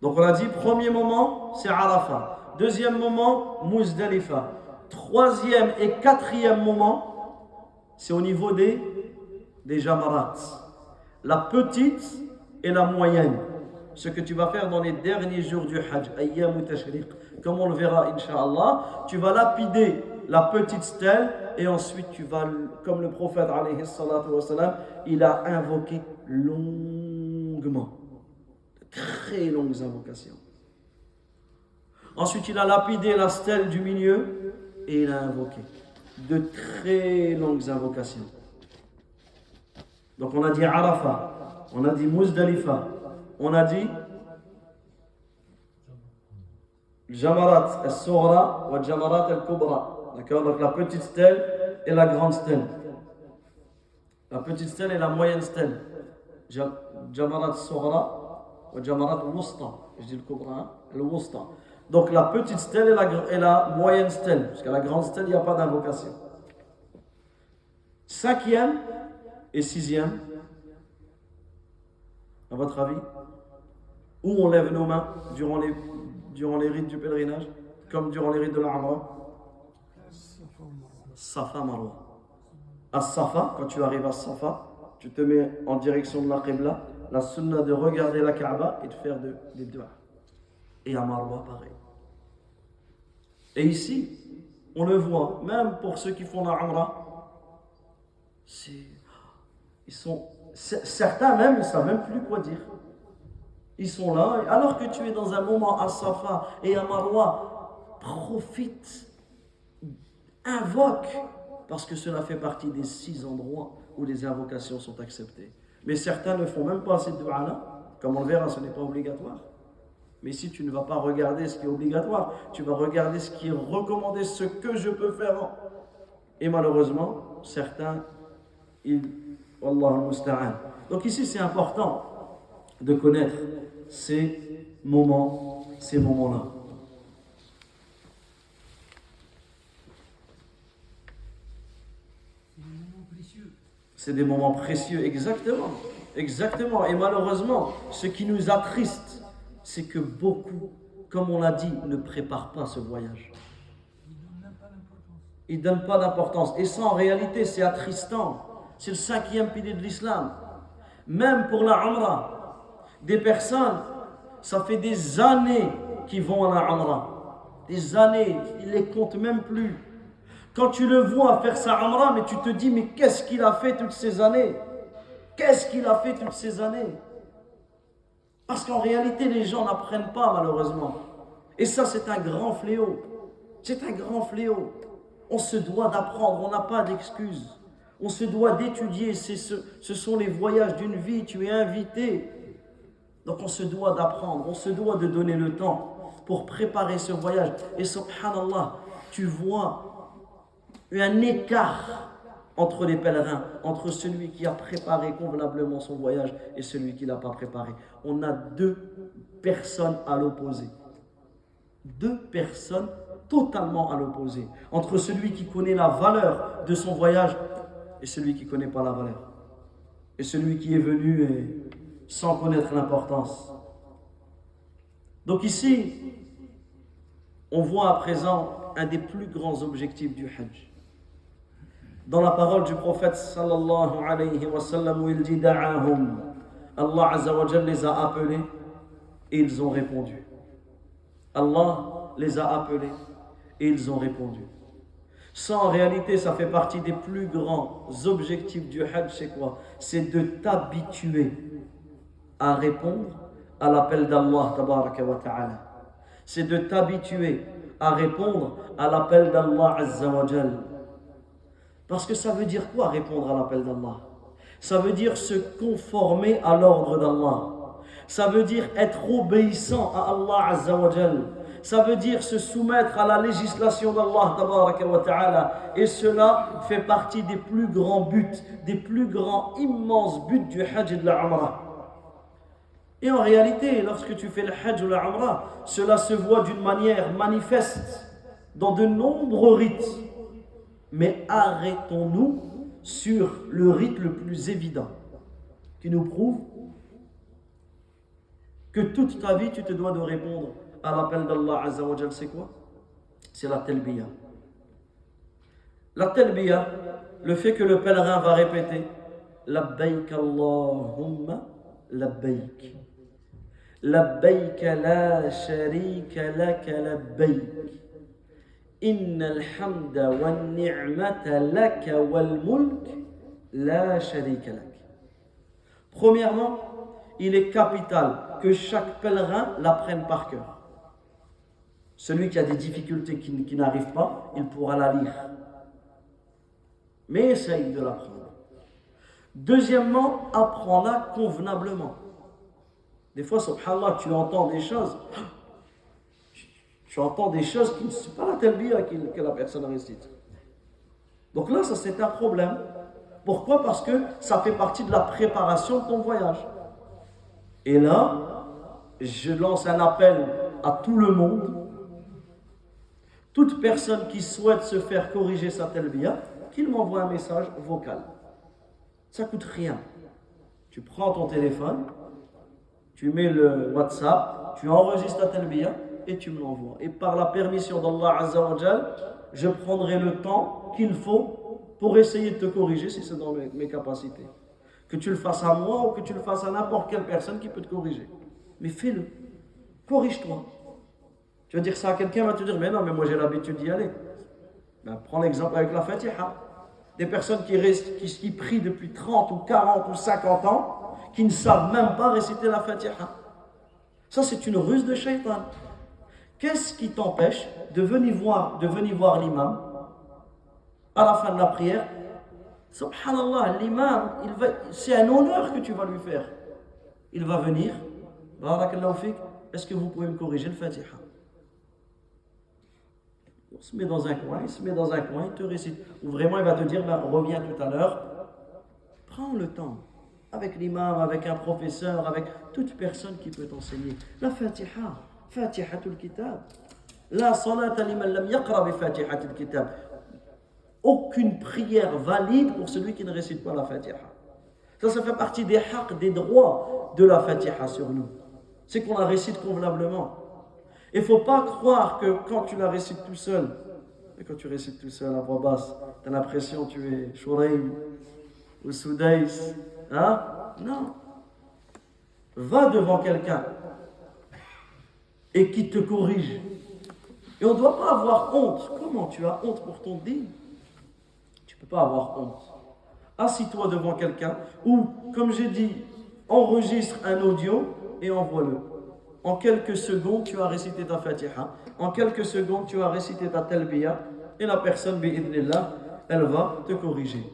Donc on a dit, premier moment, c'est Arafat. Deuxième moment, Muzdalifa. Troisième et quatrième moment, c'est au niveau des jamarats. La petite et la moyenne. Ce que tu vas faire dans les derniers jours du Hajj, Ayyam Tashriq. Comme on le verra, Inch'Allah, tu vas lapider la petite stèle et ensuite tu vas, comme le prophète, alayhi salatu wa salam, il a invoqué longuement. Très longues invocations. Ensuite, il a lapidé la stèle du milieu et il a invoqué de très longues invocations. Donc, on a dit Arafat, on a dit Muzdalifa, on a dit Jamarat al-Sughra wa Jamarat al-Kubra. D'accord? Donc, la petite stèle et la grande stèle. La petite stèle et la moyenne stèle. Jamarat al-Sughra. Jamarat al-Wusta, je dis le Kubra, al-Wusta. Donc la petite stèle et la moyenne stèle, parce qu'à la grande stèle, il n'y a pas d'invocation. Cinquième et sixième, à votre avis, où on lève nos mains durant les rites du pèlerinage, comme durant les rites de l'Umrah? Safa Marwa. À Safa, quand tu arrives à Safa, tu te mets en direction de la Qibla. La sunna de regarder la Kaaba et de faire des du'as. Et à Marwa, pareil. Et ici, on le voit, même pour ceux qui font la Umrah, certains même, ils ne savent même plus quoi dire. Ils sont là, alors que tu es dans un moment à Safa et à Marwa, profite, invoque, parce que cela fait partie des 6 endroits où les invocations sont acceptées. Mais certains ne font même pas ces du'a-là. Comme on le verra, ce n'est pas obligatoire. Mais si tu ne vas pas regarder ce qui est obligatoire, tu vas regarder ce qui est recommandé, ce que je peux faire. Et malheureusement, certains, Wallahu al-musta'an. Donc ici, c'est important de connaître ces moments-là. C'est des moments précieux, exactement. Exactement. Et malheureusement, ce qui nous attriste, c'est que beaucoup, comme on l'a dit, ne préparent pas ce voyage. Ils ne donnent pas d'importance. Et ça, en réalité, c'est attristant. C'est le 5e pilier de l'islam. Même pour la Umrah, des personnes, ça fait des années qu'ils vont à la Umrah. Des années, ils ne les comptent même plus. Quand tu le vois faire sa Umrah, mais tu te dis, mais qu'est-ce qu'il a fait toutes ces années? Qu'est-ce qu'il a fait toutes ces années? Parce qu'en réalité, les gens n'apprennent pas, malheureusement. Et ça, c'est un grand fléau. C'est un grand fléau. On se doit d'apprendre, on n'a pas d'excuses. On se doit d'étudier. Ce sont les voyages d'une vie, tu es invité. Donc on se doit d'apprendre, on se doit de donner le temps pour préparer ce voyage. Et subhanallah, tu vois un écart entre les pèlerins, entre celui qui a préparé convenablement son voyage et celui qui ne l'a pas préparé. On a 2 personnes à l'opposé. 2 personnes totalement à l'opposé. Entre celui qui connaît la valeur de son voyage et celui qui ne connaît pas la valeur. Et celui qui est venu sans connaître l'importance. Donc ici, on voit à présent un des plus grands objectifs du Hajj. Dans la parole du prophète sallallahu alayhi wa sallam où il dit da'ahum, Allah Azza wa Jalla les a appelés et ils ont répondu. Allah les a appelés et ils ont répondu. Ça, en réalité, ça fait partie des plus grands objectifs du Hajj, c'est quoi? C'est de t'habituer à répondre à l'appel d'Allah tabaraka wa ta'ala. C'est de t'habituer à répondre à l'appel d'Allah Azza wa Jal. Parce que ça veut dire quoi répondre à l'appel d'Allah? Ça veut dire se conformer à l'ordre d'Allah. Ça veut dire être obéissant à Allah Azza wa Jal. Ça veut dire se soumettre à la législation d'Allah tabaraka wa ta'ala. Et cela fait partie des plus grands buts, des plus grands, immenses buts du Hajj et de la Umrah. Et en réalité, lorsque tu fais le Hajj ou la Umrah, cela se voit d'une manière manifeste dans de nombreux rites. Mais arrêtons-nous sur le rite le plus évident, qui nous prouve que toute ta vie, tu te dois de répondre à l'appel d'Allah Azza wa Jal. C'est quoi? C'est la talbiya. La talbiya, le fait que le pèlerin va répéter Labbaik Allahumma Labbaik. Labbaik la sharika laka labbaik. Innal hamda wan ni'mata laka wal mulk la sharika lak. Premièrement, il est capital que chaque pèlerin l'apprenne par cœur. Celui qui a des difficultés, qui n'arrive pas, il pourra la lire. Mais essaye de l'apprendre. Deuxièmement, apprends-la convenablement. Des fois, subhanallah, tu entends des choses qui ne sont pas la talbiya que la personne récite. Donc là, ça c'est un problème. Pourquoi? Parce que ça fait partie de la préparation de ton voyage. Et là, je lance un appel à tout le monde. Toute personne qui souhaite se faire corriger sa talbiya, qu'il m'envoie un message vocal. Ça coûte rien. Tu prends ton téléphone, tu mets le WhatsApp, tu enregistres ta talbiya et tu me l'envoies. Et par la permission d'Allah Azza wa Jal, je prendrai le temps qu'il faut pour essayer de te corriger si c'est dans mes capacités. Que tu le fasses à moi ou que tu le fasses à n'importe quelle personne qui peut te corriger. Mais fais-le. Corrige-toi. Tu vas dire ça à quelqu'un, va te dire, mais non, mais moi j'ai l'habitude d'y aller. Ben, prends l'exemple avec la Fatiha. Des personnes qui prient depuis 30 ou 40 ou 50 ans, qui ne savent même pas réciter la Fatiha. Ça, c'est une ruse de shaitan. Qu'est-ce qui t'empêche de venir voir l'imam à la fin de la prière? Subhanallah, l'imam, c'est un honneur que tu vas lui faire. Il va venir, barakallahu fik, est-ce que vous pouvez me corriger le Fatiha? Il se met dans un coin, il te récite. Ou vraiment, il va te dire, reviens tout à l'heure. Prends le temps. Avec l'imam, avec un professeur, avec toute personne qui peut t'enseigner. La Fatiha, Fatihatul Kitab. La salata liman lam yaqra bi Fatihatul Kitab. Aucune prière valide pour celui qui ne récite pas la Fatiha. Ça fait partie des haqq, des droits de la Fatiha sur nous. C'est qu'on la récite convenablement. Il ne faut pas croire que quand tu la récites tout seul, et quand tu récites tout seul à voix basse, tu as l'impression que tu es Shuraim ou Soudaïs. Hein? Non. Va devant quelqu'un et qui te corrige. Et on ne doit pas avoir honte. Comment tu as honte pour ton dîn? Tu ne peux pas avoir honte. Assis-toi devant quelqu'un ou, comme j'ai dit, enregistre un audio et envoie-le. En quelques secondes, tu as récité ta Fatiha. En quelques secondes, tu as récité ta talbiya. Et la personne, bi'idnillah, elle va te corriger.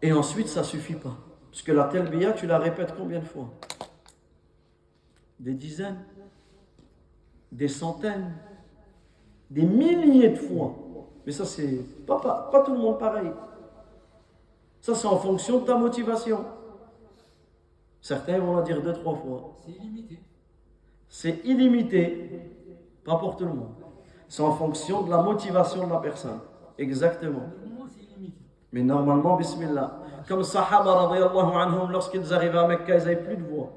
Et ensuite, ça ne suffit pas. Parce que la talbiya, tu la répètes combien de fois? Des dizaines, des centaines, des milliers de fois. Mais ça, c'est pas tout le monde pareil. Ça, c'est en fonction de ta motivation. Certains vont la dire 2-3 fois. C'est illimité. C'est illimité, pas pour tout le monde. C'est en fonction de la motivation de la personne. Exactement. Normalement, c'est illimité. Mais normalement, bismillah. Comme Sahaba, radiyallahu anhum, lorsqu'ils arrivaient à Mecca, ils n'avaient plus de voix.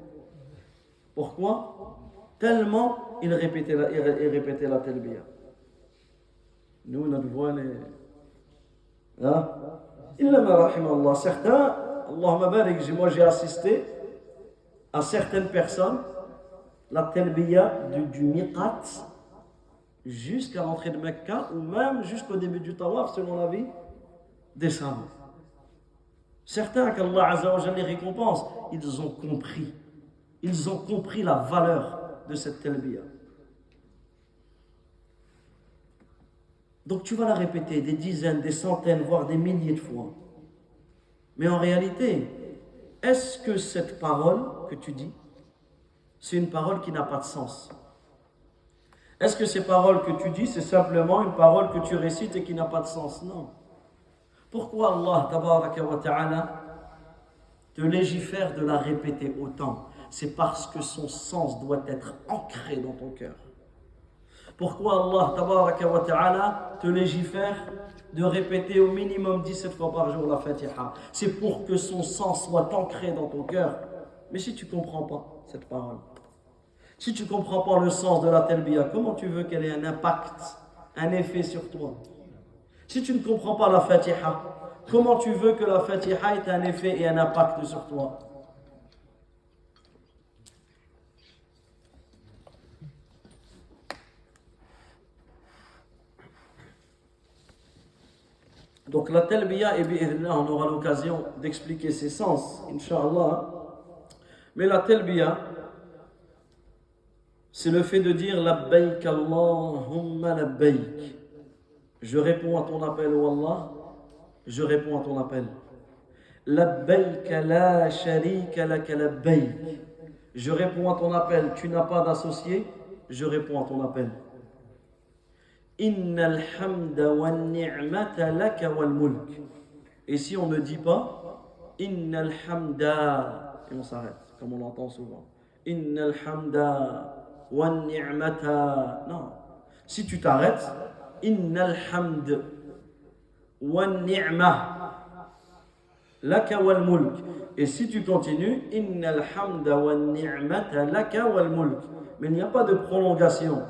Pourquoi? Tellement ils répétaient la talbiya. Nous, notre voile est... Hein? Illa ma rahim Allah. Certains, Allahumma barik, moi j'ai assisté à certaines personnes, la talbiya du miqat, jusqu'à l'entrée de Mecca, ou même jusqu'au début du tawaf, selon la vie des savants. Certains qu'Allah Azza wa Jalla les récompense, ils ont compris. Ils ont compris la valeur de cette talbiya. Donc tu vas la répéter des dizaines, des centaines, voire des milliers de fois. Mais en réalité, est-ce que cette parole que tu dis, c'est une parole qui n'a pas de sens? Est-ce que ces paroles que tu dis, c'est simplement une parole que tu récites et qui n'a pas de sens? Non. Pourquoi Allah tabaraka wa ta'ala te légifère de la répéter autant? C'est parce que son sens doit être ancré dans ton cœur. Pourquoi Allah tabaraka wa ta'ala te légifère de répéter au minimum 17 fois par jour la Fatiha? C'est pour que son sens soit ancré dans ton cœur. Mais si tu ne comprends pas cette parole, si tu ne comprends pas le sens de la talbiya, comment tu veux qu'elle ait un impact, un effet sur toi? Si tu ne comprends pas la Fatiha, comment tu veux que la Fatiha ait un effet et un impact sur toi? Donc la talbiya, et bi'idhnillah, on aura l'occasion d'expliquer ses sens, Inch'Allah. Mais la talbiya, c'est le fait de dire labbaik Allahumma labbaik. Je réponds à ton appel, ô Allah, je réponds à ton appel. Labbaik la sharika laka labbaik. Je réponds à ton appel, tu n'as pas d'associé, je réponds à ton appel. Innal hamda wan ni'mata laka wal mulk. Et si on ne dit pas Innal hamda, et on s'arrête, comme on l'entend souvent. Innal hamda wan ni'mata. Non. Si tu t'arrêtes, Innal hamd wan ni'ma laka wal mulk. Et si tu continues, Innal hamda wan ni'mata laka wal mulk. Mais il n'y a pas de prolongation.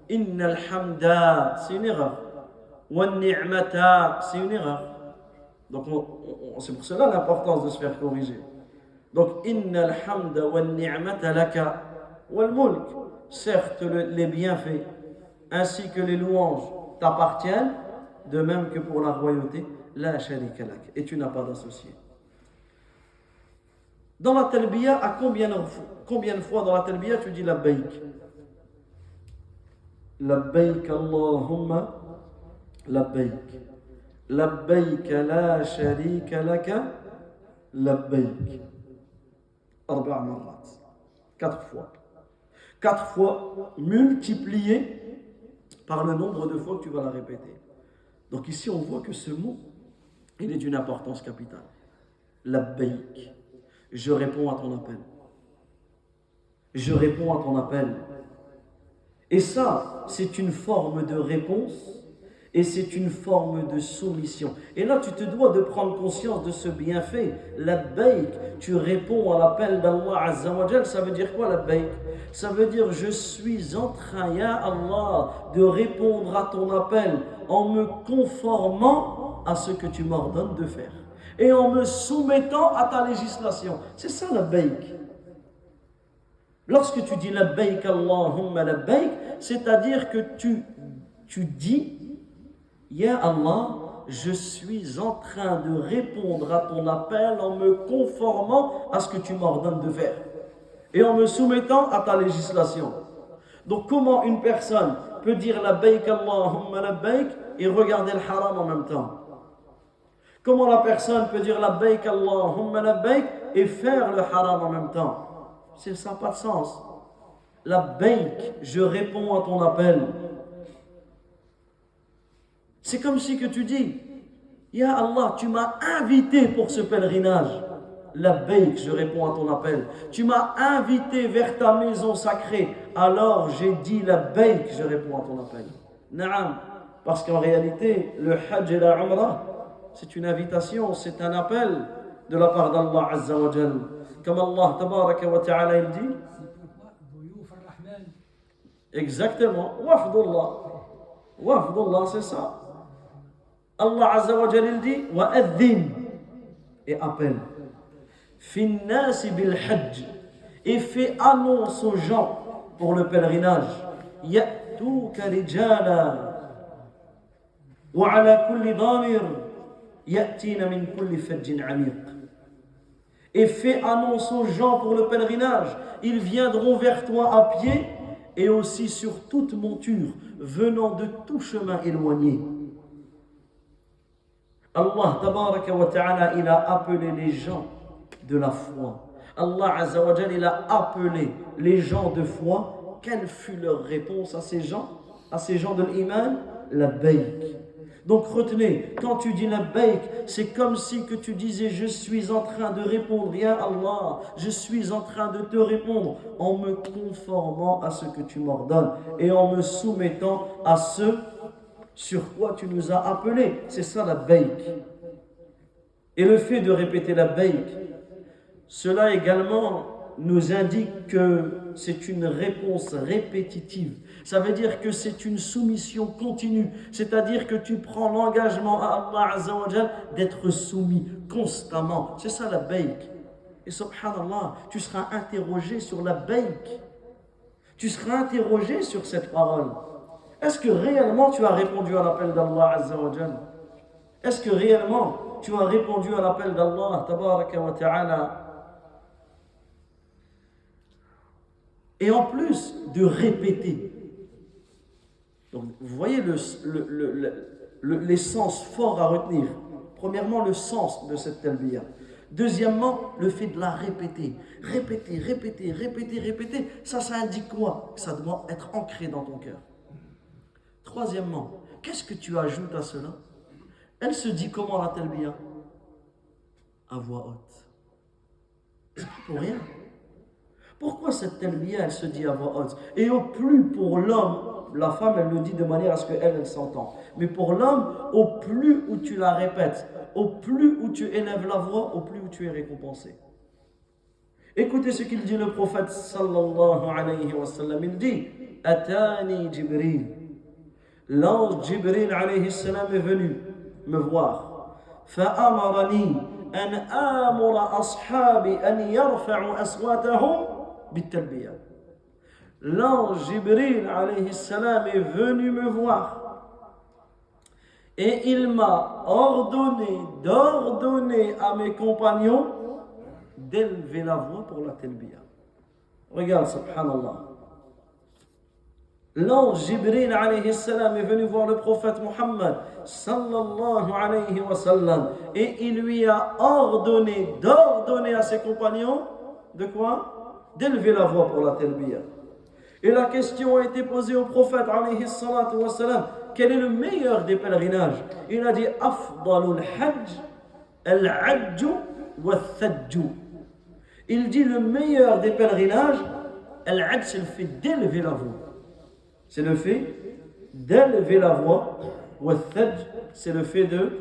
Innal hamda, c'est une erreur. Wan ni'mata, c'est une erreur. Donc c'est pour cela l'importance de se faire corriger. Donc innal hamda wan ni'mata laka wal mulk. Certes, les bienfaits ainsi que les louanges t'appartiennent, de même que pour la royauté, la sharika lak. Et tu n'as pas d'associé. Dans la talbiya, à combien de fois dans la talbiya tu dis labbaik? Labbaik Allahumma labbaik. Labbaik la sharika laka labbaik. 4 marrat. 4 fois. 4 fois multiplié par le nombre de fois que tu vas la répéter. Donc ici on voit que ce mot, il est d'une importance capitale. Labbaik. Je réponds à ton appel. Je réponds à ton appel. Et ça, c'est une forme de réponse et c'est une forme de soumission. Et là, tu te dois de prendre conscience de ce bienfait. Labbaik, tu réponds à l'appel d'Allah Azza wa Jal. Ça veut dire quoi, labbaik? Ça veut dire, je suis en train, ya Allah, de répondre à ton appel en me conformant à ce que tu m'ordonnes de faire et en me soumettant à ta législation. C'est ça, labbaik. Lorsque tu dis labbaik Allahumma labbaik, c'est-à-dire que tu dis, ya Allah, je suis en train de répondre à ton appel en me conformant à ce que tu m'ordonnes de faire et en me soumettant à ta législation. Donc comment une personne peut dire labbaik Allahumma labbaik et regarder le haram en même temps? Comment la personne peut dire labbaik Allahumma labbaik et faire le haram en même temps? Ça n'a pas de sens. Labbaik, je réponds à ton appel. C'est comme si que tu dis, ya Allah, tu m'as invité pour ce pèlerinage. Labbaik, je réponds à ton appel. Tu m'as invité vers ta maison sacrée. Alors j'ai dit labbaik, je réponds à ton appel. Naam, parce qu'en réalité, le hajj et la umrah, c'est une invitation, c'est un appel de la part d'Allah Azza wa Jal. Comme Allah tabaraka wa ta'ala il dit, exactement, wafdullah. Wafdullah, c'est ça. Allah Azza wa Jal, il dit wa'adhin, et appelle. Fin nasi bil hajj, et fait annonce aux gens pour le pèlerinage. Ya'tuka rijala wa ala kulli damir ya'tina min kulli fajjin amiq. Et fait annonce aux gens pour le pèlerinage. Ils viendront vers toi à pied et aussi sur toute monture, venant de tout chemin éloigné. Allah tabaraka wa ta'ala, il a appelé les gens de la foi. Allah Azza wa Jal, il a appelé les gens de foi. Quelle fut leur réponse à ces gens de l'iman? Labbaik. Donc retenez, quand tu dis labbaik, c'est comme si que tu disais je suis en train de répondre, ya Allah, je suis en train de te répondre en me conformant à ce que tu m'ordonnes et en me soumettant à ce sur quoi tu nous as appelés. C'est ça labbaik. Et le fait de répéter labbaik, cela également nous indique que c'est une réponse répétitive. Ça veut dire que c'est une soumission continue. C'est-à-dire que tu prends l'engagement à Allah Azza wa Jal d'être soumis constamment. C'est ça la baïk. Et subhanallah, tu seras interrogé sur la baïk. Tu seras interrogé sur cette parole. Est-ce que réellement tu as répondu à l'appel d'Allah Azza wa Jal? Est-ce que réellement tu as répondu à l'appel d'Allah Tabaraka wa Ta'ala? Et en plus de répéter. Donc, vous voyez l'essence fort à retenir. Premièrement, le sens de cette talbiya. Deuxièmement, le fait de la répéter. Répéter. Ça indique quoi? Ça doit être ancré dans ton cœur. Troisièmement, qu'est-ce que tu ajoutes à cela? Elle se dit comment la talbiya? À voix haute. C'est pas pour rien. Pourquoi cette talbiya, elle se dit à voix haute? Et au plus pour l'homme, la femme, elle le dit de manière à ce qu'elle s'entend. Mais pour l'homme, au plus où tu la répètes, au plus où tu élèves la voix, au plus où tu es récompensé. Écoutez ce qu'il dit le prophète sallallahu alayhi wa sallam. Il dit Atani Jibril. L'ange Jibril alayhi salam est venu me voir. Fa'amarani an amura ashabi an yarfa'u aswatahum bit-talbiya. L'ange Jibril alayhi salam est venu me voir et il m'a d'ordonner à mes compagnons d'élever la voix pour la talbiya. Regarde, subhanallah. L'ange Jibril alayhi salam est venu voir le prophète Muhammad sallallahu alayhi wa sallam et il lui a d'ordonner à ses compagnons de quoi? D'élever la voix pour la talbiya. Et la question a été posée au prophète alayhi salatu wa salam, quel est le meilleur des pèlerinages? Il a dit afdalul hajj al-hajj wa thajj. Il dit le meilleur des pèlerinages, al-hajj, c'est le fait d'élever la voix. C'est le fait d'élever la voix. Wa thajj, c'est le fait de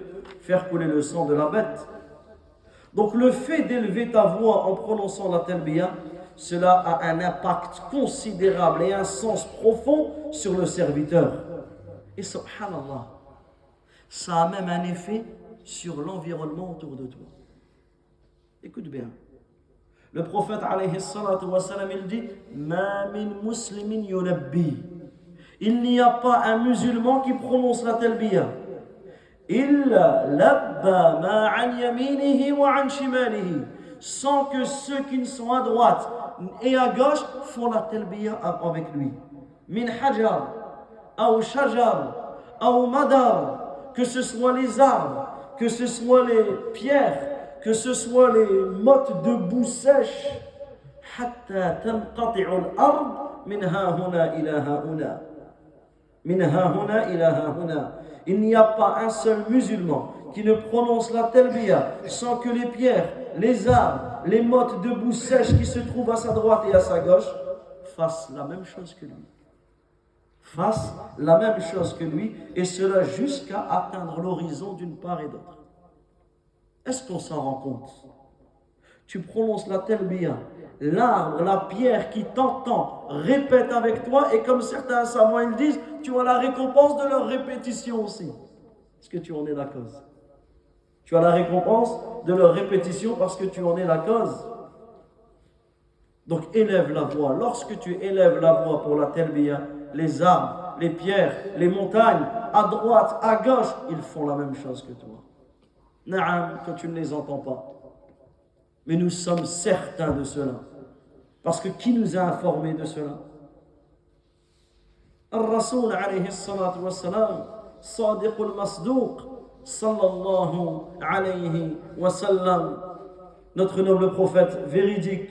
faire couler le sang de la bête. Donc le fait d'élever ta voix en prononçant la talbiya, cela a un impact considérable et un sens profond sur le serviteur. Et subhanallah, ça a même un effet sur l'environnement autour de toi. Écoute bien. Le prophète alayhi salatu wa salam, il dit Ma min muslimin yunabbi. Il n'y a pas un musulman qui prononce la talbiya. Illa labba ma an yaminihi wa an shimalihi. Sans que ceux qui ne sont à droite et à gauche font la talbiya avec lui. Min hajar, ou shajar, ou madar, que ce soit les arbres, que ce soit les pierres, que ce soit les mottes de boue sèche, hatta tanqati'u al-ard min hahuna ila hahuna. Min hahuna ila hahuna. Il n'y a pas un seul musulman qui ne prononce la talbiya sans que les pierres, les arbres, les mottes de boue sèche qui se trouvent à sa droite et à sa gauche fassent la même chose que lui. Fassent la même chose que lui, et cela jusqu'à atteindre l'horizon d'une part et d'autre. Est-ce qu'on s'en rend compte? tu prononces la talbiya, l'arbre, la pierre qui t'entend répète avec toi, et comme certains savants ils disent, tu as la récompense de leur répétition aussi. Est-ce que tu en es la cause? Tu as la récompense de leur répétition parce que tu en es la cause. Donc élève la voix. Lorsque tu élèves la voix pour la talbiya, les arbres, les pierres, les montagnes, à droite, à gauche, ils font la même chose que toi. Naam, que tu ne les entends pas. Mais nous sommes certains de cela. Parce que qui nous a informés de cela? Al-Rasoul alayhi salatu wa salam, Sadiq al-Masdouq, sallallahu alayhi wa sallam, notre noble prophète véridique,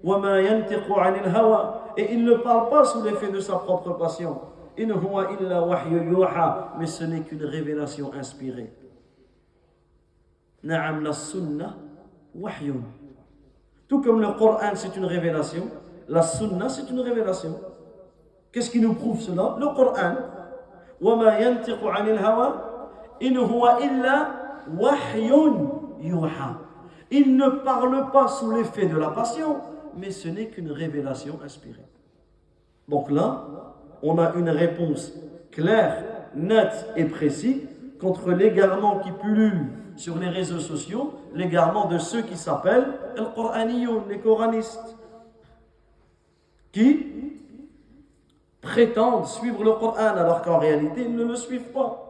wa ma yantiqu anil hawa, et il ne parle pas sous l'effet de sa propre passion. In huwa illa wahyu yuha, mais ce n'est qu'une révélation inspirée. Na'am, la sunnah wahyun. Tout comme le Coran c'est une révélation, la sunna c'est une révélation. Qu'est-ce qui nous prouve cela? Le Coran. Wa ma yantiqu anil hawa, in huwa illa wahyun yuha. Il ne parle pas sous l'effet de la passion, mais ce n'est qu'une révélation inspirée. Donc là, on a une réponse claire, nette et précise contre l'égarement qui pullule sur les réseaux sociaux, l'égarement de ceux qui s'appellent al-Qur'aniyoun, les coranistes, qui prétendent suivre le Coran alors qu'en réalité ils ne le suivent pas,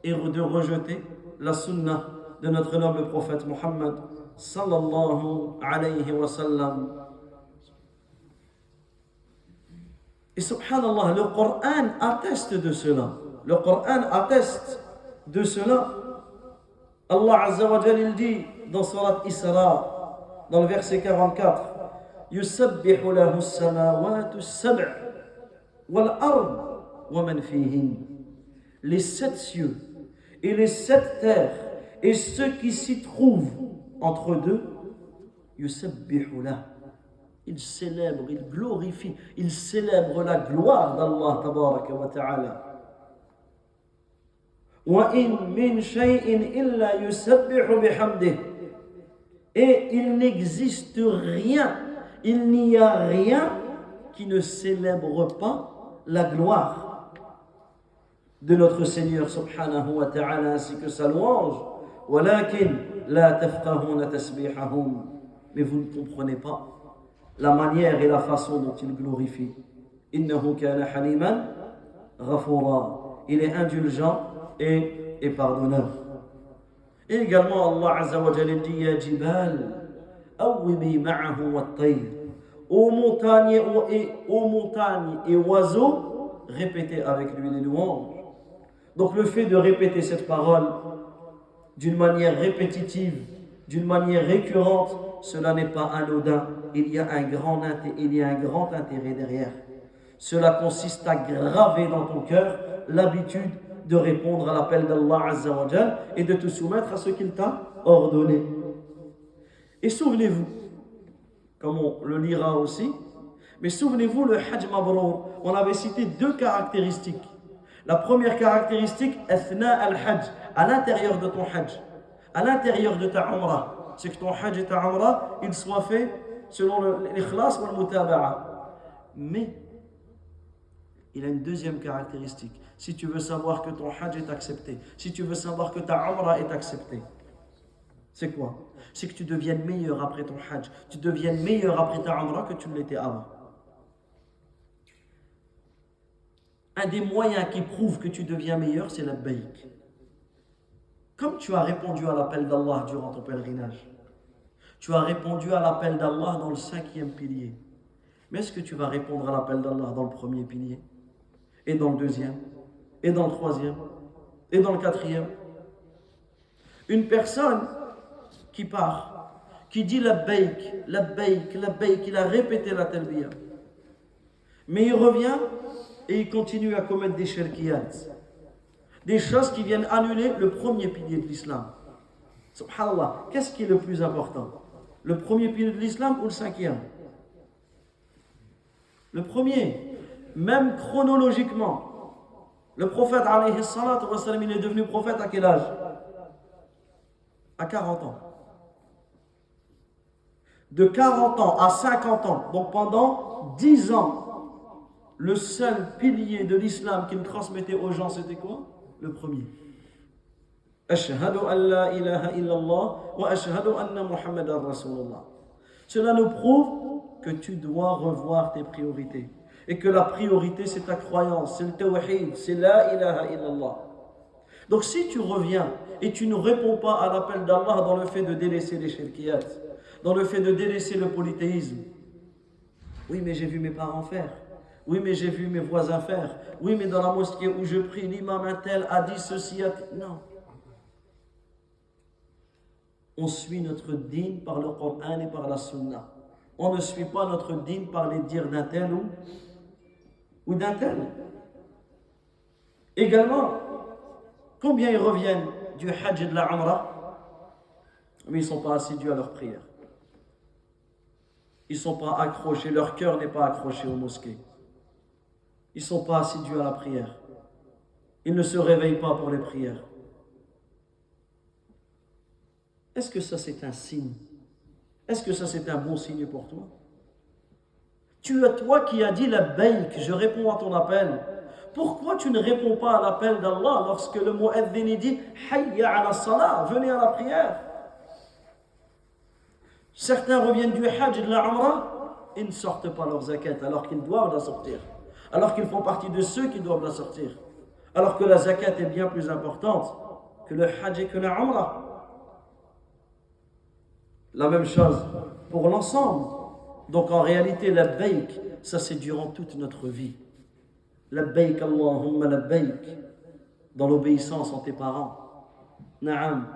et de rejeter la sunna de notre noble prophète Muhammad sallallahu alayhi wa sallam. Et subhanallah, le Coran atteste de cela. Le Coran atteste de cela. Allah Azza wa Jal il dit dans Surat Isra, dans le verset 44, Yusabbihu lahu as-samawatu as-sab' wal-ard wa man fihin. Les 7 cieux et les 7 terres et ceux qui s'y trouvent entre deux, Yusabbihu lahu. Il célèbre, il glorifie, il célèbre la gloire d'Allah tabaraka wa ta'ala. وَإِن مِّن شَيْءٍ إِلَّا يُسَبِّحُ بِحَمْدِهِ. Et il n'existe rien, il n'y a rien qui ne célèbre pas la gloire de notre Seigneur subhanahu wa ta'ala ainsi que sa louange. وَلَكِنْ لَا تَفْقَهُونَ تَسْبِيحَهُمْ. Mais vous ne comprenez pas la manière et la façon dont il glorifie. إِنَّهُ كَانَ حَلِيمًا غَفُورًا. Il est indulgent et pardonneur. Et également Allah Azza wa Jalla dit Ya Jibal awwibi ma'ahu wat-tayr. Aux montagnes et oiseaux, répétez avec lui les louanges. Donc le fait de répéter cette parole d'une manière répétitive, d'une manière récurrente, cela n'est pas anodin. Il y a un grand intérêt derrière. Cela consiste à graver dans ton cœur l'habitude de répondre à l'appel d'Allah Azza wa Jal et de te soumettre à ce qu'il t'a ordonné. Et souvenez-vous, comme on le lira aussi, mais souvenez-vous, le Hajj Mabrour, on avait cité 2 caractéristiques. La première caractéristique, Athna al-Hajj, à l'intérieur de ton Hajj, à l'intérieur de ta Umrah, c'est que ton Hajj et ta Umrah, ils soient faits selon l'ikhlas ou le mutaba'a. Mais il a une deuxième caractéristique. Si tu veux savoir que ton Hajj est accepté, si tu veux savoir que ta Umrah est acceptée, c'est quoi? C'est que tu deviennes meilleur après ton Hajj, tu deviennes meilleur après ta Umrah que tu ne l'étais avant. Un des moyens qui prouve que tu deviens meilleur, c'est la baïk. Comme tu as répondu à l'appel d'Allah durant ton pèlerinage, tu as répondu à l'appel d'Allah dans le 5e pilier. Mais est-ce que tu vas répondre à l'appel d'Allah dans le 1er pilier? Et dans le 2e? Et dans le 3e? Et dans le 4e? Une personne qui part, qui dit la baïk, il a répété la talbiya. Mais il revient et il continue à commettre des shirkiyat. Des choses qui viennent annuler le 1er pilier de l'islam. Subhanallah, qu'est-ce qui est le plus important? Le 1er pilier de l'islam ou le 5e? Le 1er, même chronologiquement. Le prophète alayhi salatu wa sallam, il est devenu prophète à quel âge? À 40 ans. de 40 ans à 50 ans, donc pendant 10 ans, le seul pilier de l'islam qu'il transmettait aux gens, c'était quoi? Le premier. Ashhadu an la ilaha illallah wa ashhadu anna Muhammadan Rasulullah. Cela nous prouve que tu dois revoir tes priorités. Et que la priorité, c'est ta croyance, c'est le tawhid, c'est la ilaha illallah. Donc si tu reviens et tu ne réponds pas à l'appel d'Allah dans le fait de délaisser les shirkiyat, dans le fait de délaisser le polythéisme, oui mais j'ai vu mes parents faire, oui mais j'ai vu mes voisins faire, oui mais dans la mosquée où je prie, l'imam un tel a dit ceci, non. On suit notre dîn par le Coran et par la Sunna. On ne suit pas notre dîn par les dires d'un tel ou d'un tel. Également, combien ils reviennent du Hajj et de la Umrah, mais ils ne sont pas assidus à leur prière. Ils ne sont pas accrochés, leur cœur n'est pas accroché aux mosquées. Ils ne sont pas assidus à la prière. Ils ne se réveillent pas pour les prières. Est-ce que ça c'est un signe? Est-ce que ça c'est un bon signe pour toi? Tu as toi qui as dit la baïk, je réponds à ton appel. Pourquoi tu ne réponds pas à l'appel d'Allah lorsque le mu'adhin dit hayya ala salah, venez à la prière? Certains reviennent du Hajj et de la Umrah et ne sortent pas leur zakat alors qu'ils doivent la sortir, alors qu'ils font partie de ceux qui doivent la sortir, alors que la zakat est bien plus importante que le Hajj et que la Umrah. La même chose pour l'ensemble. Donc en réalité, la baïk, ça c'est durant toute notre vie. La baïk, Allahumma la baïk, dans l'obéissance en tes parents. Naam,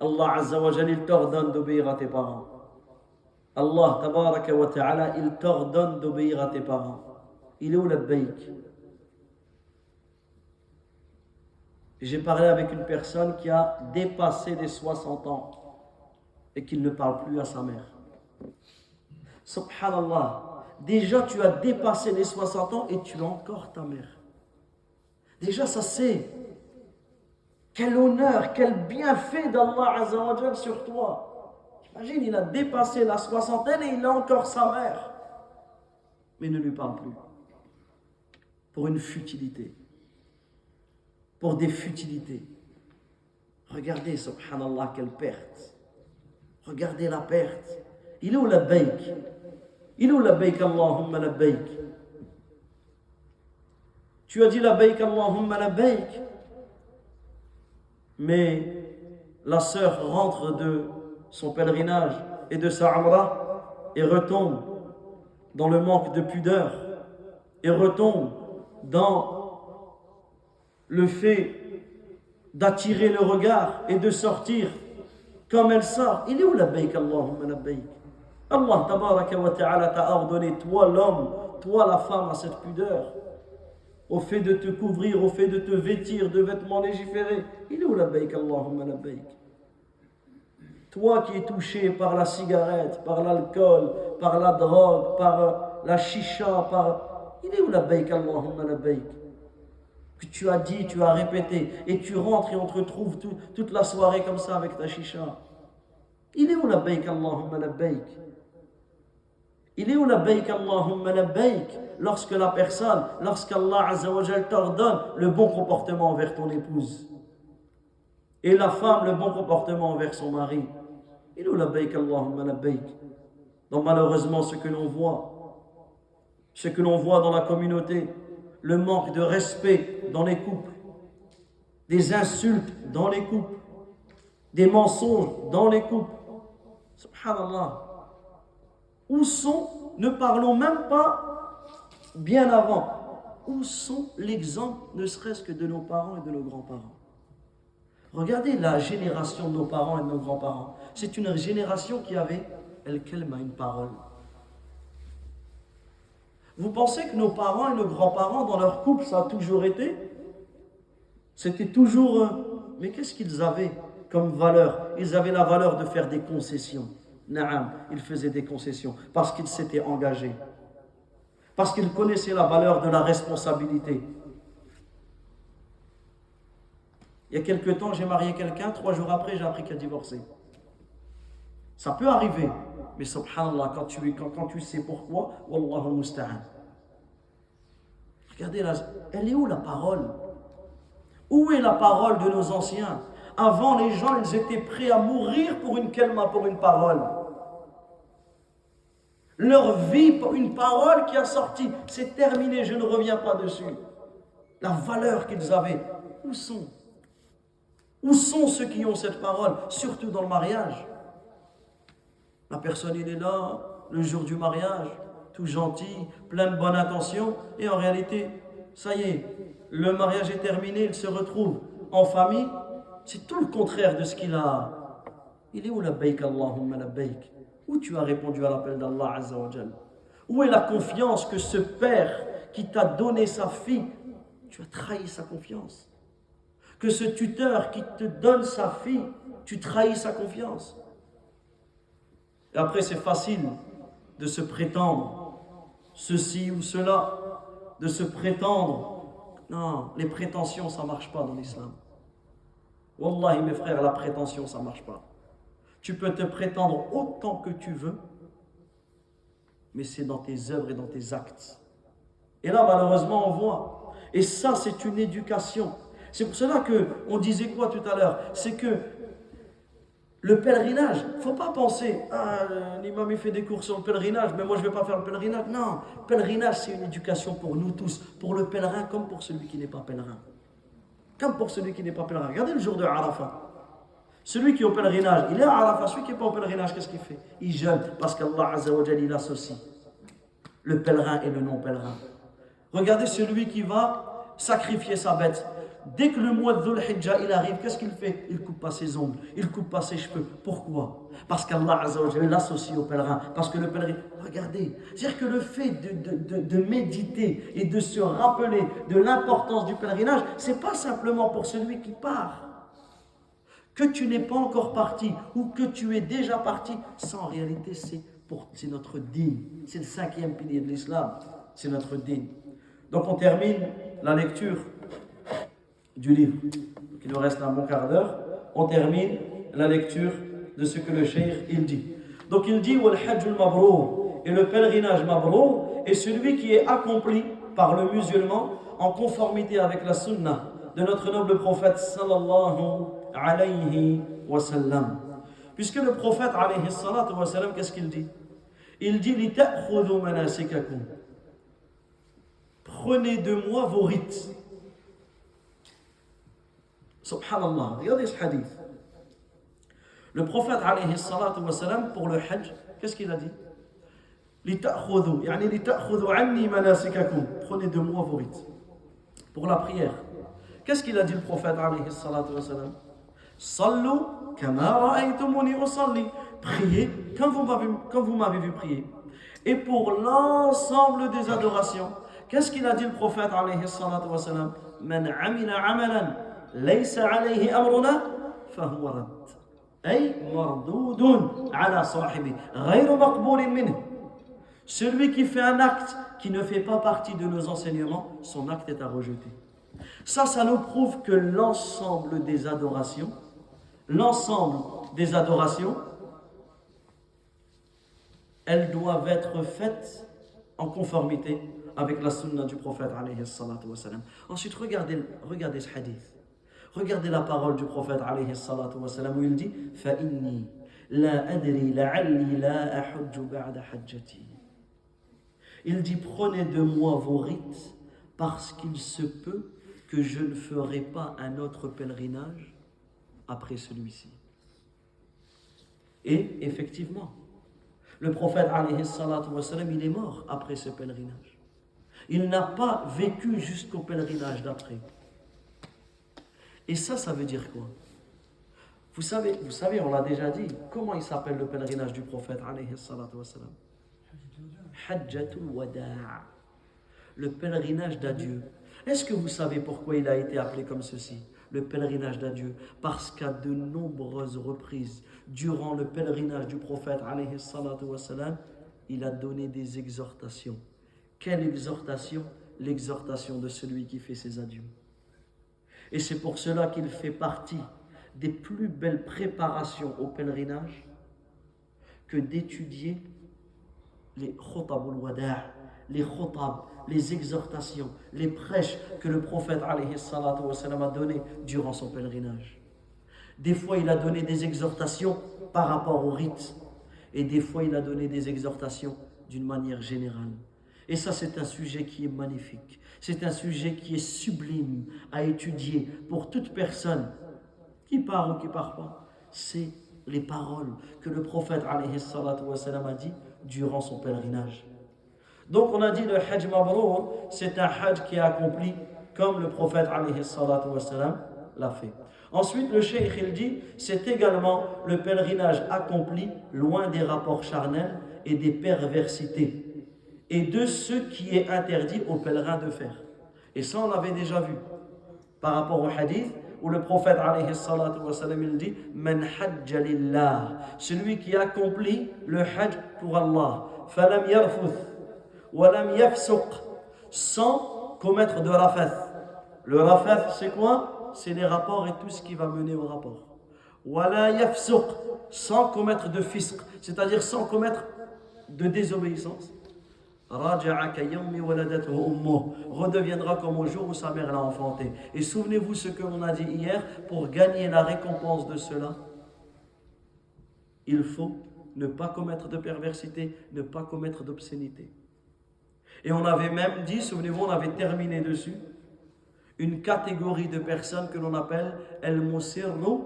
Allah Azza wa Jal, il t'ordonne d'obéir à tes parents. Allah Tabaraka wa Ta'ala, il t'ordonne d'obéir à tes parents. Il est où la baïk? J'ai parlé avec une personne qui a dépassé les 60 ans et qu'il ne parle plus à sa mère. Subhanallah, déjà tu as dépassé les 60 ans et tu as encore ta mère. Déjà ça c'est quel honneur, quel bienfait d'Allah Azza wa Jal sur toi. Imagine, il a dépassé la soixantaine et il a encore sa mère. Mais ne lui parle plus. Pour une futilité. Pour des futilités. Regardez, subhanallah, quelle perte. Regardez la perte. Il est où la baïk? Il est où la baïk, Allahumma la baïk? Tu as dit la baïk, Allahumma la baïk. Mais la sœur rentre de son pèlerinage et de sa umrah et retombe dans le manque de pudeur et retombe dans le fait d'attirer le regard et de sortir comme elle sort. Il est où la baïk, Allahumma la baïk? Allah tabaraka wa ta'ala t'a ordonné, toi l'homme, toi la femme, à cette pudeur, au fait de te couvrir, au fait de te vêtir de vêtements légiférés. Il est où la baïk, Allahumma la baïk? Toi qui es touché par la cigarette, par l'alcool, par la drogue, par la chicha, il est où la baïk, Allahumma la baïk? Que tu as dit, tu as répété, et tu rentres et on te retrouve toute la soirée comme ça avec ta chicha. Il est où la baïk, Allahumma la baïk? Il est où la baïk, Allahumma la baïk? Lorsque la personne, lorsqu'Allah Azza wa Jal t'ordonne le bon comportement envers ton épouse. Et la femme, le bon comportement envers son mari. Il est où la baïk, Allahumma la baïk? Donc malheureusement, ce que l'on voit dans la communauté, le manque de respect dans les couples, des insultes dans les couples, des mensonges dans les couples. Subhanallah. Où sont, ne parlons même pas bien avant, où sont l'exemple, ne serait-ce que de nos parents et de nos grands-parents? Regardez la génération de nos parents et de nos grands-parents. C'est une génération qui avait al-kalma, une parole. Vous pensez que nos parents et nos grands-parents, dans leur couple, ça a toujours été? C'était toujours... mais qu'est-ce qu'ils avaient comme valeur? Ils avaient la valeur de faire des concessions. Naam, ils faisaient des concessions parce qu'ils s'étaient engagés. Parce qu'ils connaissaient la valeur de la responsabilité. Il y a quelque temps, j'ai marié quelqu'un, 3 jours après, j'ai appris qu'elle divorçait. Ça peut arriver, mais subhanallah, quand tu sais pourquoi, wallahu musta'an. Regardez là, elle est où la parole? Où est la parole de nos anciens? Avant, les gens, ils étaient prêts à mourir pour une kalma, pour une parole. Leur vie pour une parole qui a sorti, c'est terminé, je ne reviens pas dessus. La valeur qu'ils avaient, où sont? Où sont ceux qui ont cette parole, surtout dans le mariage? La personne, il est là, le jour du mariage, tout gentil, plein de bonnes intentions, et en réalité, ça y est, le mariage est terminé, il se retrouve en famille, c'est tout le contraire de ce qu'il a. Il est où la baik Allahumma la baik? Où tu as répondu à l'appel d'Allah Azza wa Jal? Où est la confiance que ce père qui t'a donné sa fille, tu as trahi sa confiance? Que ce tuteur qui te donne sa fille, tu trahis sa confiance. Et après, c'est facile de se prétendre ceci ou cela, de se prétendre. Non, les prétentions, ça ne marche pas dans l'islam. Wallahi, mes frères, la prétention, ça ne marche pas. Tu peux te prétendre autant que tu veux, mais c'est dans tes œuvres et dans tes actes. Et là, malheureusement, on voit. Et ça, c'est une éducation. C'est pour cela qu'on disait quoi tout à l'heure? C'est que le pèlerinage, il ne faut pas penser, l'imam il fait des cours sur le pèlerinage, mais moi je ne vais pas faire le pèlerinage. Non, le pèlerinage c'est une éducation pour nous tous, pour le pèlerin comme pour celui qui n'est pas pèlerin. Comme pour celui qui n'est pas pèlerin. Regardez le jour de Arafat. Celui qui est au pèlerinage, il est à Arafat. Celui qui n'est pas au pèlerinage, qu'est-ce qu'il fait? Il jeûne parce qu'Allah Azza wa Jalla il associe le pèlerin et le non-pèlerin. Regardez celui qui va sacrifier sa bête. Dès que le mois de Dhul Hijjah il arrive, qu'est-ce qu'il fait? Il ne coupe pas ses ongles, il ne coupe pas ses cheveux. Pourquoi? Parce qu'Allah Azza wa Jalla l'associe au pèlerin. Parce que le pèlerin, regardez, c'est-à-dire que le fait de méditer et de se rappeler de l'importance du pèlerinage, ce n'est pas simplement pour celui qui part. Que tu n'es pas encore parti ou que tu es déjà parti, ça en réalité c'est notre dîne. C'est le 5e pilier de l'islam, c'est notre dîne. Donc on termine la lecture du livre. Donc il nous reste un bon quart d'heure. On termine la lecture de ce que le cheikh il dit. Donc il dit wal hajjul mabrour, et le pèlerinage mabrour est celui qui est accompli par le musulman en conformité avec la sunna de notre noble prophète sallallahu alayhi wa sallam. Puisque le prophète alayhi salatu wa sallam, qu'est-ce qu'il dit? Il dit li ta'khudhu manasikakum. Prenez de moi vos rites. Subhanallah, regardez ce hadith. Le prophète alayhi salatu wa salam, pour le hajj, qu'est-ce qu'il a dit? Lita'khudhu, yani lita'khudhu anni manasikakum. Prenez de moi vos rites. Pour la prière, qu'est-ce qu'il a dit le prophète alayhi salatu wa salam? Sallu kama ra'aytumuni usalli. Priez quand vous m'avez vu prier. Et pour l'ensemble des adorations, qu'est-ce qu'il a dit le prophète alayhi salatu wa salam? Man amila amalan laysa alayhi amruna fahuwa rad. Ay mardudun ala sahibi ghayru maqboulin minhu. Celui qui fait un acte qui ne fait pas partie de nos enseignements, son acte est à rejeter. Ça nous prouve que l'ensemble des adorations, elles doivent être faites en conformité avec la sunna du prophète alayhi salatu wa salam. Ensuite, regardez ce hadith. Regardez la parole du prophète alayhi salatu wa salam où il dit fa inni la adri la'alli la ahujju ba'da hajjati. Il dit prenez de moi vos rites parce qu'il se peut que je ne ferai pas un autre pèlerinage après celui-ci. Et effectivement, le prophète alayhi salatu wa salam, il est mort après ce pèlerinage. Il n'a pas vécu jusqu'au pèlerinage d'après. Et ça veut dire quoi? Vous savez, on l'a déjà dit, comment il s'appelle le pèlerinage du prophète alayhi salatu wa salam? Hajjatul Wada', le pèlerinage d'adieu. Est-ce que vous savez pourquoi il a été appelé comme ceci, le pèlerinage d'adieu? Parce qu'à de nombreuses reprises, durant le pèlerinage du prophète alayhi salatu wa salam, il a donné des exhortations. Quelle exhortation? L'exhortation de celui qui fait ses adieux. Et c'est pour cela qu'il fait partie des plus belles préparations au pèlerinage, que d'étudier les khutab al-wada', les khutab, les exhortations, les prêches que le prophète alayhi salatu wa sallam a donné durant son pèlerinage. Des fois, il a donné des exhortations par rapport au rite, et des fois, il a donné des exhortations d'une manière générale. Et ça, c'est un sujet qui est magnifique. C'est un sujet qui est sublime à étudier pour toute personne qui part ou qui ne part pas. C'est les paroles que le prophète alayhi salatu wa sallam a dit durant son pèlerinage. Donc on a dit le Hajj Mabrour, c'est un Hajj qui est accompli comme le prophète alayhi salatu wa sallam l'a fait. Ensuite, le Cheikh il dit, c'est également le pèlerinage accompli loin des rapports charnels et des perversités et de ce qui est interdit aux pèlerins de faire. Et ça, on l'avait déjà vu par rapport au hadith où le prophète alayhi salatu wa sallam il dit Man hajja lillah, celui qui accomplit le hajj pour Allah, falam yarfuth wa lam yafsuq, sans commettre de rafath. Le rafath, c'est quoi? C'est les rapports et tout ce qui va mener au rapport. Wala yafsuq, sans commettre de fisq, c'est-à-dire sans commettre de désobéissance. Redeviendra comme au jour où sa mère l'a enfanté. Et souvenez-vous ce que l'on a dit hier, pour gagner la récompense de cela, il faut ne pas commettre de perversité, ne pas commettre d'obscénité. Et on avait même dit, souvenez-vous, on avait terminé dessus, une catégorie de personnes que l'on appelle al-musirru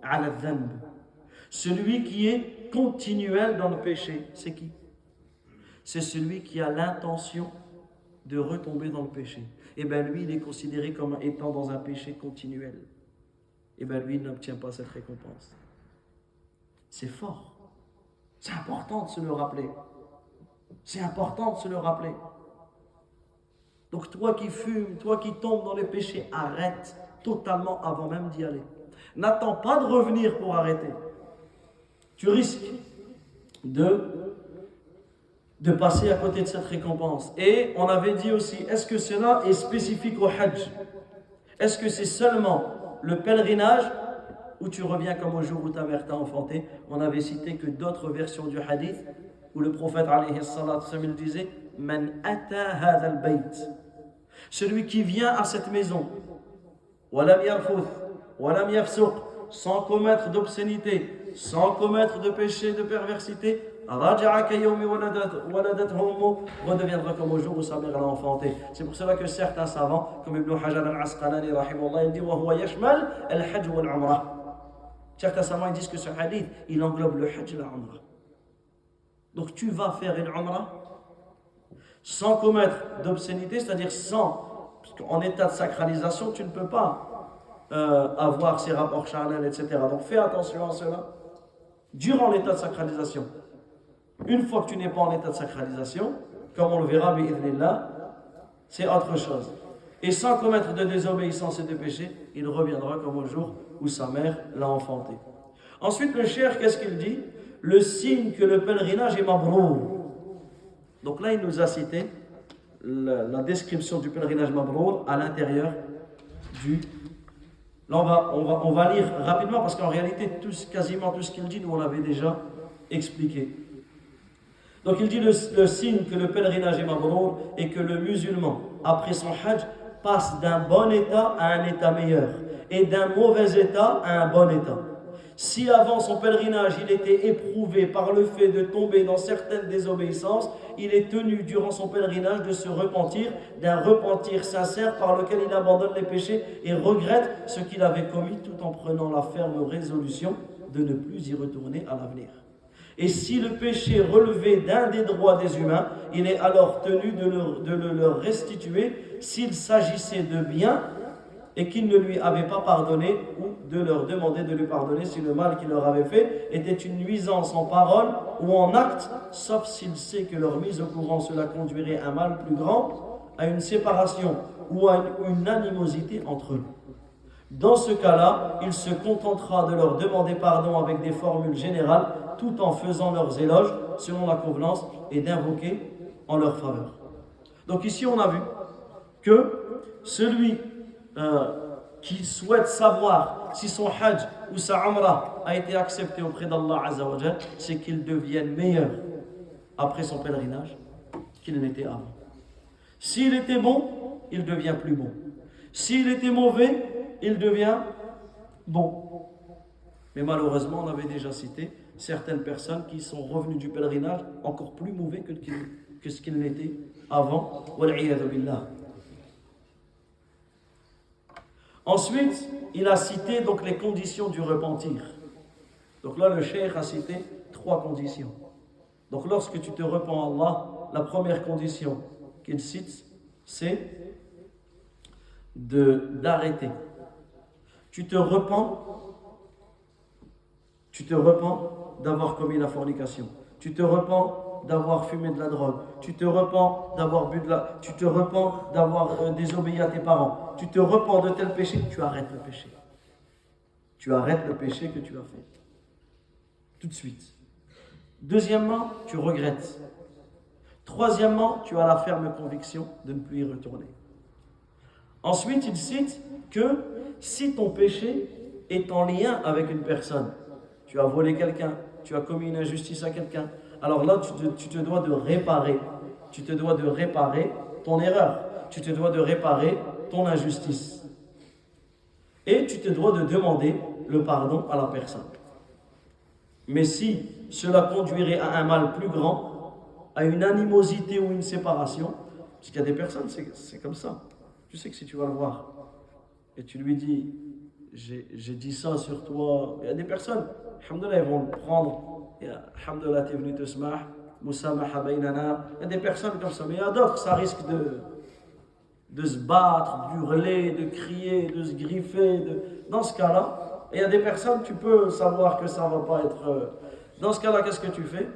ala-dhanb. Celui qui est continuel dans le péché, c'est qui? C'est celui qui a l'intention de retomber dans le péché. Et bien lui, il est considéré comme étant dans un péché continuel. Et bien lui, il n'obtient pas cette récompense. C'est fort. C'est important de se le rappeler. C'est important de se le rappeler. Donc toi qui fumes, toi qui tombes dans les péchés, arrête totalement avant même d'y aller. N'attends pas de revenir pour arrêter. Tu risques de passer à côté de cette récompense. Et on avait dit aussi, est-ce que cela est spécifique au Hajj? Est-ce que c'est seulement le pèlerinage où tu reviens comme au jour où ta mère t'a enfanté? On avait cité que d'autres versions du hadith où le prophète alayhi salatu sallam disait Man ata hadha al-bayt, celui qui vient à cette maison, walam yarfuth walam yafsuq, sans commettre d'obscénité, sans commettre de péché, de perversité, redeviendra comme au jour où sa mère l'a enfanté. C'est pour cela que certains savants, comme Ibn Hajar al-Asqalani, il dit certains savants ils disent que ce hadith, il englobe le hajj et la umrah. Donc tu vas faire une umrah sans commettre d'obscénité, c'est-à-dire sans, parce qu'en état de sacralisation, tu ne peux pas avoir ces rapports charnels, etc. Donc fais attention à cela durant l'état de sacralisation. Une fois que tu n'es pas en état de sacralisation, comme on le verra, c'est autre chose. Et sans commettre de désobéissance et de péché, il reviendra comme au jour où sa mère l'a enfanté. Ensuite, le cheikh, qu'est-ce qu'il dit? Le signe que le pèlerinage est mabrour. Donc là, il nous a cité la description du pèlerinage mabrour à l'intérieur du... Là, on va lire rapidement parce qu'en réalité, quasiment tout ce qu'il dit, nous on l'avait déjà expliqué. Donc il dit le signe que le pèlerinage est mabrour et que le musulman, après son hajj, passe d'un bon état à un état meilleur et d'un mauvais état à un bon état. Si avant son pèlerinage, il était éprouvé par le fait de tomber dans certaines désobéissances, il est tenu durant son pèlerinage de se repentir, d'un repentir sincère par lequel il abandonne les péchés et regrette ce qu'il avait commis tout en prenant la ferme résolution de ne plus y retourner à l'avenir. Et si le péché relevait d'un des droits des humains, il est alors tenu de le leur restituer s'il s'agissait de biens et qu'il ne lui avait pas pardonné, ou de leur demander de lui pardonner si le mal qu'il leur avait fait était une nuisance en parole ou en acte, sauf s'il sait que leur mise au courant cela conduirait à un mal plus grand, à une séparation ou à une animosité entre eux. Dans ce cas-là, il se contentera de leur demander pardon avec des formules générales, tout en faisant leurs éloges selon la convenance et d'invoquer en leur faveur. Donc ici, on a vu que celui qui souhaite savoir si son hajj ou sa umrah a été acceptée auprès d'Allah Azza wa Jal, c'est qu'il devienne meilleur après son pèlerinage qu'il n'était avant. S'il était bon, il devient plus bon. S'il était mauvais, il devient bon. Mais malheureusement, on avait déjà cité certaines personnes qui sont revenues du pèlerinage encore plus mauvais que ce qu'ils n'étaient avant. Wal'iyadu billah. Ensuite, il a cité donc les conditions du repentir. Donc là, le cheikh a cité 3 conditions. Donc lorsque tu te repens à Allah, la première condition qu'il cite, c'est d'arrêter. Tu te repens d'avoir commis la fornication. Tu te repens d'avoir fumé de la drogue. Tu te repens d'avoir bu tu te repens d'avoir désobéi à tes parents. Tu te repens de tel péché, tu arrêtes le péché. Tu arrêtes le péché que tu as fait. Tout de suite. Deuxièmement, tu regrettes. Troisièmement, tu as la ferme conviction de ne plus y retourner. Ensuite, il cite que si ton péché est en lien avec une personne, tu as volé quelqu'un, tu as commis une injustice à quelqu'un, alors là, tu te dois de réparer. Tu te dois de réparer ton erreur. Tu te dois de réparer ton injustice. Et tu te dois de demander le pardon à la personne. Mais si cela conduirait à un mal plus grand, à une animosité ou une séparation, parce qu'il y a des personnes, c'est comme ça. Tu sais que si tu vas le voir et tu lui dis j'ai dit ça sur toi, il y a des personnes, alhamdoulilah, ils vont le prendre, alhamdoulilah, t'es venu te smah, musamaha baynana, il y a des personnes comme ça, mais il y a d'autres, ça risque de se battre, d'hurler, de crier, de se griffer, dans ce cas-là. Et il y a des personnes, tu peux savoir que ça ne va pas être... Dans ce cas-là, qu'est-ce que tu fais?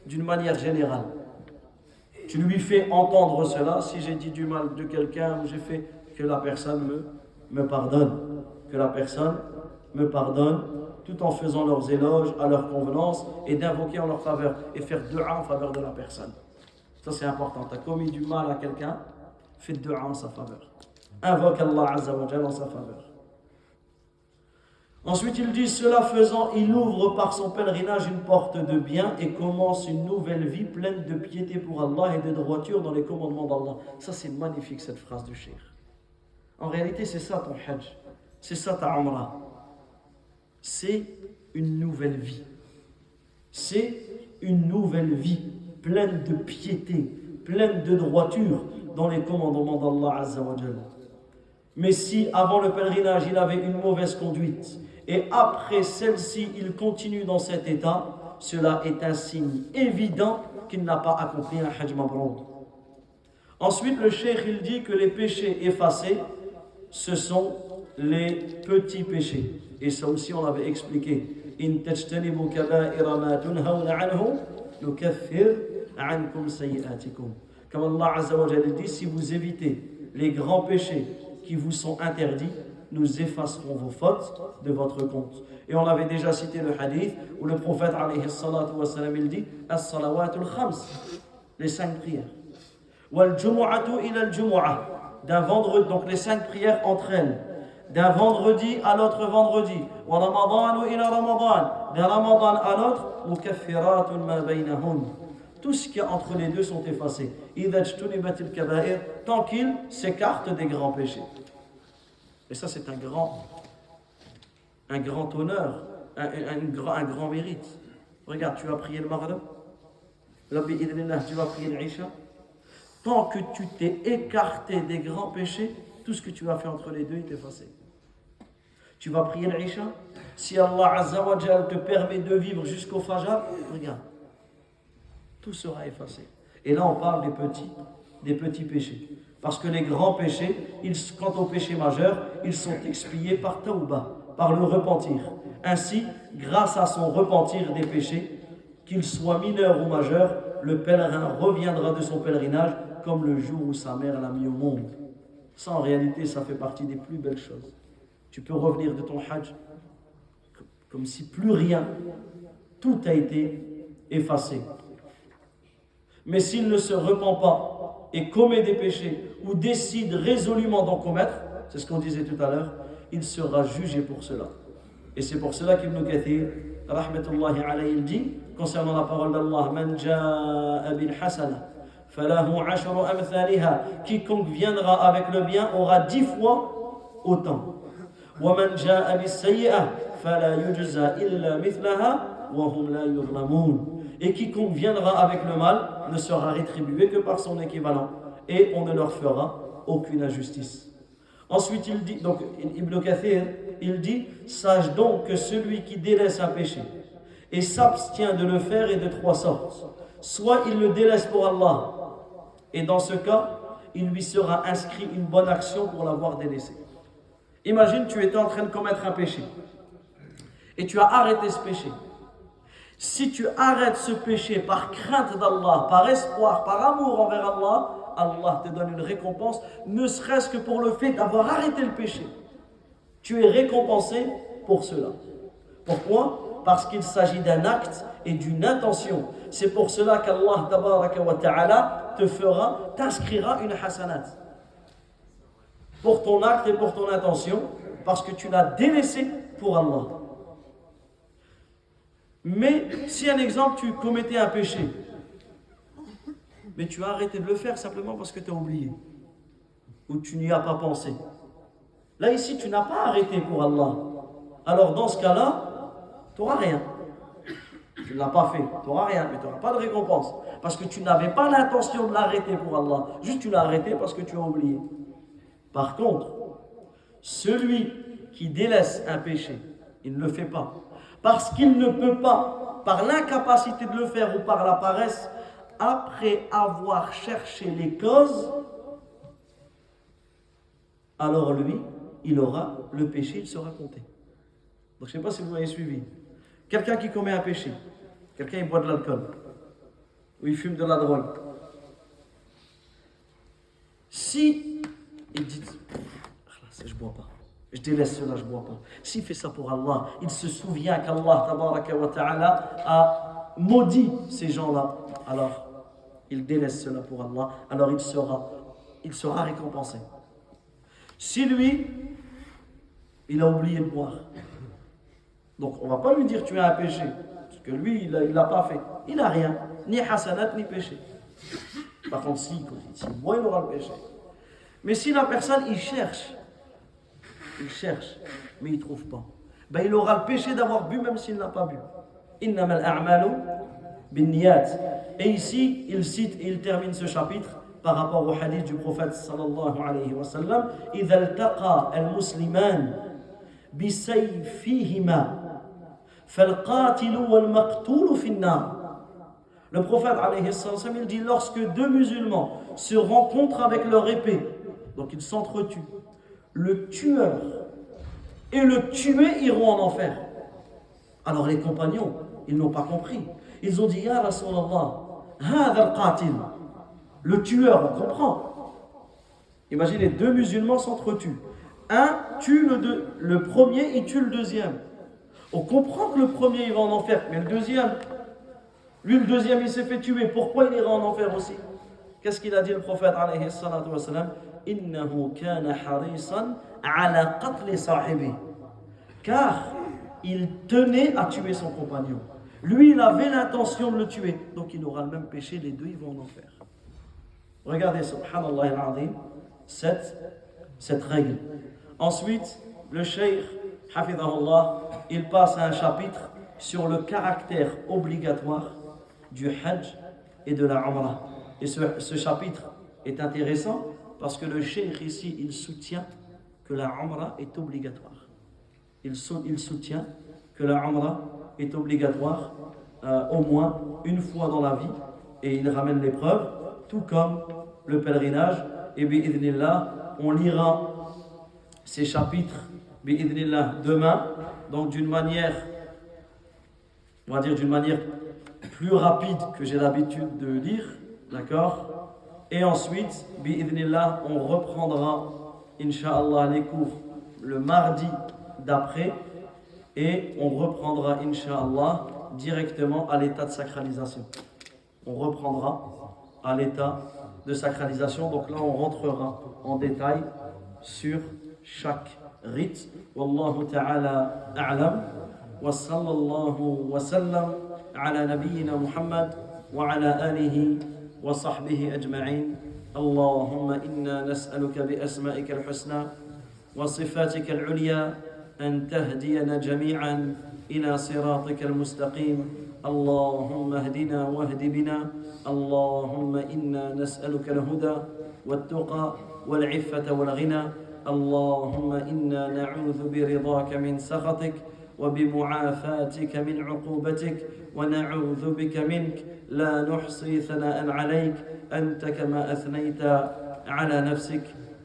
D'une manière générale. Tu lui fais entendre cela. Si j'ai dit du mal de quelqu'un ou j'ai fait, que la personne me pardonne. Que la personne me pardonne, tout en faisant leurs éloges à leur convenance et d'invoquer en leur faveur et faire dua en faveur de la personne. Ça, c'est important. Tu as commis du mal à quelqu'un, fais dua en sa faveur. Invoque Allah Azza wa Jalla en sa faveur. Ensuite, il dit, cela faisant, il ouvre par son pèlerinage une porte de bien et commence une nouvelle vie pleine de piété pour Allah et de droiture dans les commandements d'Allah. Ça, c'est magnifique, cette phrase du cheikh. En réalité, c'est ça ton hajj. C'est ça ta umrah. C'est une nouvelle vie. C'est une nouvelle vie pleine de piété, pleine de droiture dans les commandements d'Allah Azza wa Jalla. Mais si, avant le pèlerinage, il avait une mauvaise conduite, et après celle-ci, il continue dans cet état, cela est un signe évident qu'il n'a pas accompli un hajj mabrour. Ensuite, le cheikh, il dit que les péchés effacés, ce sont les petits péchés. Et ça aussi, on l'avait expliqué. In tajtanibu kaba'ira ma tunhawna anhu, nukaffir ankum sayyi'atikum. Comme Allah Azza wa Jalla dit, si vous évitez les grands péchés qui vous sont interdits, nous effacerons vos fautes de votre compte. Et on avait déjà cité le hadith où le prophète alayhi salatu wa salam, il dit as-salawatul khams, les 5 prières. Wal jumu'atu ila al-jumu'ah, d'un vendredi, donc les 5 prières entre elles, d'un vendredi à l'autre vendredi. Wa ramadanu ila ramadan, d'un ramadan à l'autre, mukaffiratun ma baynahun. Tout ce qui est entre les deux sont effacés. Idha jtunibatil kaba'ir, tant qu'ils s'écartent des grands péchés. Et ça, c'est un grand honneur, un grand mérite. Regarde, tu vas prier le Maghrib, tu vas prier l'Isha. Tant que tu t'es écarté des grands péchés, tout ce que tu as fait entre les deux est effacé. Tu vas prier l'Isha. Si Allah Azza wa Jalla te permet de vivre jusqu'au Fajr, regarde, tout sera effacé. Et là, on parle des petits péchés. Parce que les grands péchés, quant aux péchés majeurs, ils sont expiés par tawbah, par le repentir. Ainsi, grâce à son repentir des péchés, qu'il soit mineur ou majeur, le pèlerin reviendra de son pèlerinage comme le jour où sa mère l'a mis au monde. Ça, en réalité, ça fait partie des plus belles choses. Tu peux revenir de ton hajj comme si plus rien, tout a été effacé. Mais s'il ne se repent pas et commet des péchés ou décide résolument d'en commettre, c'est ce qu'on disait tout à l'heure, il sera jugé pour cela. Et c'est pour cela qu'Ibn Kathir, rahmatullahi alayhi, il dit, concernant la parole d'Allah, Man ja'a bil hasana, falahu ashru amthaliha, quiconque viendra avec le bien aura 10 fois autant. Wa man ja'a bis sayyi'ah, fala yujza illa mithlaha, wa hum la yuzlamun. Et quiconque viendra avec le mal ne sera rétribué que par son équivalent, et on ne leur fera aucune injustice. Ensuite, il dit, donc Ibn Kathir, il dit, sache donc que celui qui délaisse un péché et s'abstient de le faire est de 3 sortes. Soit il le délaisse pour Allah, et dans ce cas, il lui sera inscrit une bonne action pour l'avoir délaissé. Imagine, tu étais en train de commettre un péché, et tu as arrêté ce péché. Si tu arrêtes ce péché par crainte d'Allah, par espoir, par amour envers Allah, Allah te donne une récompense, ne serait-ce que pour le fait d'avoir arrêté le péché. Tu es récompensé pour cela. Pourquoi? Parce qu'il s'agit d'un acte et d'une intention. C'est pour cela qu'Allah tabaraka wa ta'ala t'inscrira une hasanat. Pour ton acte et pour ton intention, parce que tu l'as délaissé pour Allah. Mais si un exemple, tu commettais un péché, mais tu as arrêté de le faire simplement parce que tu as oublié, ou tu n'y as pas pensé. Là, ici, tu n'as pas arrêté pour Allah. Alors, dans ce cas-là, tu n'auras rien. Tu ne l'as pas fait, tu n'auras rien, mais tu n'auras pas de récompense. Parce que tu n'avais pas l'intention de l'arrêter pour Allah. Juste, tu l'as arrêté parce que tu as oublié. Par contre, celui qui délaisse un péché, il ne le fait pas. Parce qu'il ne peut pas, par l'incapacité de le faire ou par la paresse, après avoir cherché les causes, alors lui, il aura le péché, il sera compté. Donc je ne sais pas si vous m'avez suivi. Quelqu'un qui commet un péché, quelqu'un il boit de l'alcool, ou il fume de la drogue. Si il dit, je ne bois pas, je délaisse cela, je ne bois pas. S'il fait ça pour Allah, il se souvient qu'Allah tabaraka wa ta'ala a maudit ces gens-là. Alors, il délaisse cela pour Allah, alors il sera récompensé. Si lui, il a oublié de boire, donc on ne va pas lui dire tu as un péché, parce que lui, il ne l'a pas fait. Il n'a rien, ni hasanat, ni péché. Par contre, s'il boit, il aura le péché. Mais si la personne, il cherche, mais il ne trouve pas, ben il aura le péché d'avoir bu même s'il n'a pas bu. Innamal a'malu binniyat. Et ici, il cite et il termine ce chapitre par rapport au hadith du prophète sallallahu alayhi wa sallam. إِذَا الْتَقَى الْمُسْلِمَانِ بِسَيْفِهِمَا فَالْقَاتِلُ وَالْمَقْتُولُ فِي النَّارِ. Le prophète alayhi sallam, il dit, lorsque 2 musulmans se rencontrent avec leur épée, donc ils s'entretuent, le tueur et le tué iront en enfer. Alors les compagnons, ils n'ont pas compris. Ils ont dit, Ya Rasulallah, hadha al-qatil. Le tueur, on comprend. Imaginez, 2 musulmans s'entretuent. Un tue le premier, il tue le deuxième. On comprend que le premier, il va en enfer, mais le deuxième, lui, le deuxième, il s'est fait tuer. Pourquoi il ira en enfer aussi? Qu'est-ce qu'il a dit le prophète alayhi salatu wa sallam? Innahu kana harisan ala qatli sahibi. Car il tenait à tuer son compagnon. Lui, il avait l'intention de le tuer. Donc il aura le même péché, les deux, ils vont en enfer. Regardez, subhanallah al-azim, cette règle. Ensuite, le cheikh, hafidahullah, il passe à un chapitre sur le caractère obligatoire du hajj et de la umrah. Et ce chapitre est intéressant parce que le cheikh ici, il soutient que la umrah est obligatoire. Il soutient que la umrah est obligatoire au moins une fois dans la vie, et il ramène les preuves, tout comme le pèlerinage. Et bi'idhnillah, on lira ces chapitres bi'idhnillah demain, donc d'une manière, on va dire d'une manière plus rapide que j'ai l'habitude de lire, d'accord? Et ensuite, bi'idhnillah, on reprendra incha'Allah les cours le mardi d'après, et on reprendra incha'Allah directement à l'état de sacralisation. On reprendra à l'état de sacralisation. Donc là, on rentrera en détail sur chaque غت والله تعالى أعلم. وصلى الله وسلم على نبينا محمد وعلى آله وصحبه أجمعين. اللهم إنا نسألك بأسمائك الحسنى وصفاتك العليا أن تهدينا جميعا إلى صراطك المستقيم. اللهم اهدنا واهد بنا. اللهم إنا نسألك الهدى والتقى والعفة والغنى. اللهم إنا نعوذ برضاك من سخطك وبمعافاتك من عقوبتك، ونعوذ بك منك لا نحصي ثناء عليك أنت كما أثنيت على نفسك.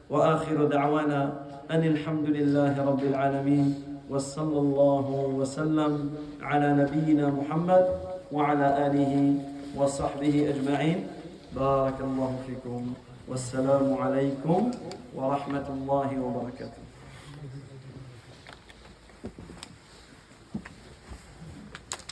وآخر دعوانا أن الحمد لله رب العالمين، وصلى الله وسلم على نبينا محمد وعلى آله وصحبه أجمعين. بارك الله فيكم، والسلام عليكم ورحمة الله وبركاته.